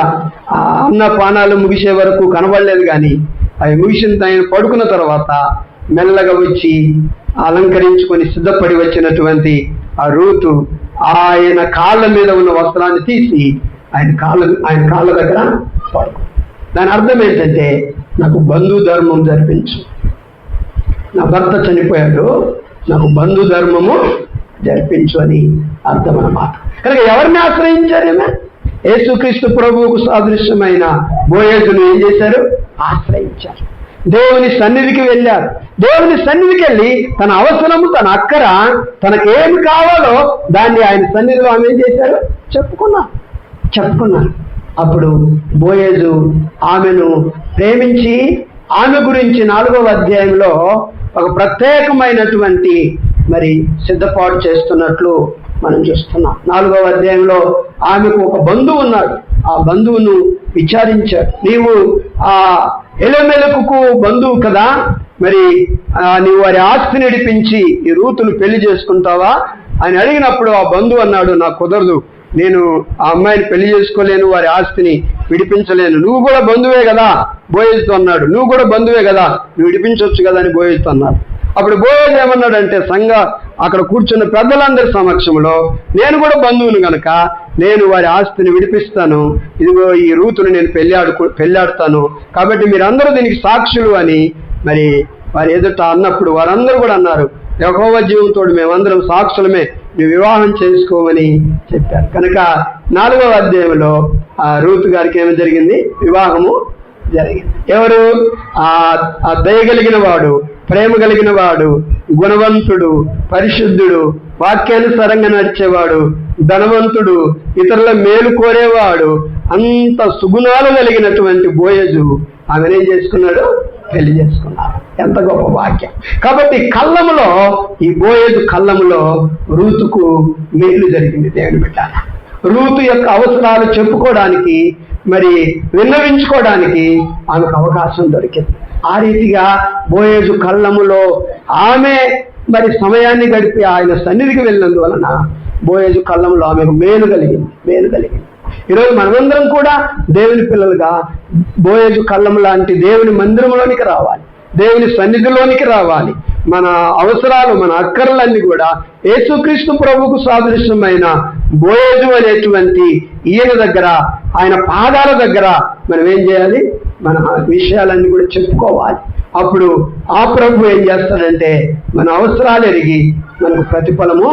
ఆ అన్న పానాలు ముగిసే వరకు కనబడలేదు, కానీ అవి ముగిసిన ఆయన పడుకున్న తర్వాత మెల్లగా వచ్చి అలంకరించుకొని సిద్ధపడి వచ్చినటువంటి ఆ రూతు ఆయన కాళ్ళ మీద ఉన్న వస్త్రాన్ని తీసి ఆయన కాళ్ళ దగ్గర పడుకో. దాని అర్థం ఏంటంటే, నాకు బంధు ధర్మం జరిపించు, నా భర్త చనిపోయాడు, నాకు బంధు ధర్మము జరిపించు అని అర్థం అన్నమాట. కనుక ఎవరిని ఆశ్రయించారు? యేసుక్రీస్తు ప్రభువుకు సాదృశ్యమైన బోయేజును ఏం చేశారు? ఆశ్రయించారు. దేవుని సన్నిధికి వెళ్ళారు. దేవుని సన్నిధికి వెళ్ళి తన అవసరము, తన అక్కర, తనకేమి కావాలో దాన్ని ఆయన సన్నిధిలో ఆమె ఏం చేశారు? చెప్పుకున్నారు. అప్పుడు బోయేజు ఆమెను ప్రేమించి ఆమె గురించి 4వ అధ్యాయంలో ఒక ప్రత్యేకమైనటువంటి మరి సిద్ధపాటు చేస్తున్నట్లు మనం చూస్తున్నాం. 4వ అధ్యాయంలో ఆమెకు ఒక బంధువు ఉన్నాడు. ఆ బంధువును విచారించాడు. నీవు ఆ ఎలమెలకుకు బంధువు కదా, మరి నీవు వారి ఆస్తిని నడిపించి ఈ రూతును పెళ్లి చేసుకుంటావా అని అడిగినప్పుడు ఆ బంధువు అన్నాడు, నాకు కుదరదు, నేను ఆ అమ్మాయిని పెళ్లి చేసుకోలేను, వారి ఆస్తిని విడిపించలేను. నువ్వు కూడా బంధువే కదా బోయేజుతో అన్నాడు. నువ్వు కూడా బంధువే కదా, నువ్వు విడిపించవచ్చు కదా అని బోయేజుతో అన్నాడు. అప్పుడు బోయేజు ఏమన్నాడంటే, అక్కడ కూర్చున్న పెద్దలందరి సమక్షంలో నేను కూడా బంధువును కనుక నేను వారి ఆస్తిని విడిపిస్తాను, ఇదిగో ఈ రూతును నేను పెళ్ళాడుతాను, కాబట్టి మీరందరూ దీనికి సాక్షులు అని మరి వారి ఎదుట అన్నప్పుడు వారందరూ కూడా అన్నారు, యెహోవా జీవంతో మేమందరం సాక్షులమే, నువ్వు వివాహం చేసుకోమని చెప్పారు. కనుక 4వ అధ్యాయంలో ఆ రూతు గారికి ఏమి జరిగింది? వివాహము జరిగింది. ఎవరు? ఆ దయ కలిగిన వాడు, ప్రేమ కలిగిన వాడు, గుణవంతుడు, పరిశుద్ధుడు, వాక్యానుసారంగా నడిచేవాడు, ధనవంతుడు, ఇతరుల మేలు కోరేవాడు, అంత సుగుణాలు కలిగినటువంటి బోయేజు ఆమెనేం చేసుకున్నాడు? పెళ్లి చేసుకున్నాడు. ఎంత గొప్ప వాక్యం. కాబట్టి కళ్ళములో, ఈ బోయేజు కళ్ళములో రూతుకు మేలు జరిగింది. దేవుని బిడ్డలారా, రూతు యొక్క అవసరాలు చెప్పుకోవడానికి, మరి విన్నవించుకోవడానికి ఆమెకు అవకాశం దొరికింది. ఆ రీతిగా బోయేజు కళ్ళములో ఆమె మరి సమయాన్ని గడిపి ఆయన సన్నిధికి వెళ్ళినందువలన బోయేజు కళ్ళములో ఆమెకు మేలు కలిగింది. ఈరోజు మనమందరం కూడా దేవుని పిల్లలుగా బోయేజు కళ్ళం లాంటి దేవుని మందిరంలోనికి రావాలి, దేవుని సన్నిధిలోనికి రావాలి. మన అవసరాలు, మన అక్కర్లన్నీ కూడా యేసుక్రీస్తు ప్రభువుకు సాదృశ్యమైన బోయేజు అనేటువంటి ఈయన దగ్గర, ఆయన పాదాల దగ్గర మనం ఏం చేయాలి? మన విషయాలన్నీ కూడా చెప్పుకోవాలి. అప్పుడు ఆ ప్రభు ఏం చేస్తాడంటే, మన అవసరాలు ఎరిగి మనకు ప్రతిఫలము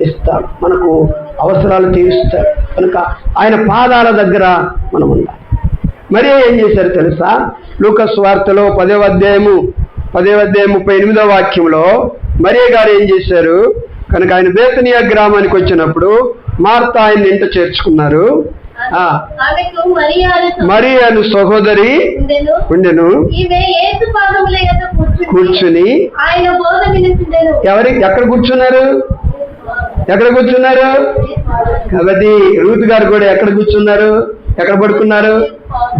ఇస్తాడు, మనకు అవసరాలు తీరుస్తాడు. కనుక ఆయన పాదాల దగ్గర మనం ఉండాలి. మరి ఏం చేశారు తెలుసా? లూకా సువార్తలో 10వ అధ్యాయం 38వ వాక్యంలో మరియ గారు ఏం చేశారు? కనుక ఆయన బేతనియా గ్రామానికి వచ్చినప్పుడు మార్తా ఆయన ఇంట చేర్చుకున్నారు. మరియను సహోదరి ఉండెను, కూర్చుని ఎక్కడ కూర్చున్నారు? కాబట్టి రూతు గారు కూడా ఎక్కడ కూర్చున్నారు? ఎక్కడ పడుకున్నారు?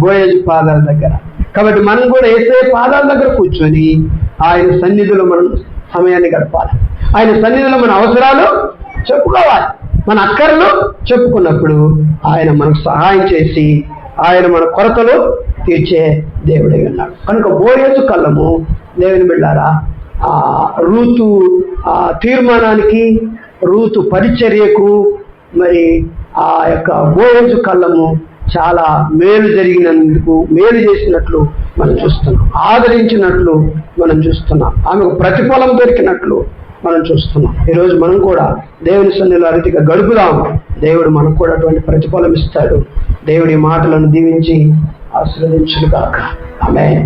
బోయేజు పాదాల దగ్గర. కాబట్టి మనం కూడా యేసయ్య పాదాల దగ్గర కూర్చొని ఆయన సన్నిధిలో మనం సమయాన్ని గడపాలి. ఆయన సన్నిధిలో మన అవసరాలు చెప్పుకోవాలి, మన అక్కర్లు చెప్పుకున్నప్పుడు ఆయన మనకు సహాయం చేసి ఆయన మన కొరతలు తీర్చే దేవుడై ఉన్నాడు. కనుక బోయేజు కళ్ళము, దేవుని బిడ్డారా, రూతు తీర్మానానికి, రూతు పరిచర్యకు, మరి ఆ యొక్క బోయేజు కళ్ళము చాలా మేలు జరిగినందుకు, మేలు చేసినట్లు మనం చూస్తున్నాం, ఆదరించినట్లు మనం చూస్తున్నాం, ఆమెకు ప్రతిఫలం దొరికినట్లు మనం చూస్తున్నాం. ఈరోజు మనం కూడా దేవుని సన్నిధిలో రీతిగా గడుపుదాం. దేవుడు మనకు కూడా అటువంటి ప్రతిఫలం ఇస్తాడు. దేవుడి మాటలను దీవించి ఆశీర్వదించును గాక. ఆమేన్.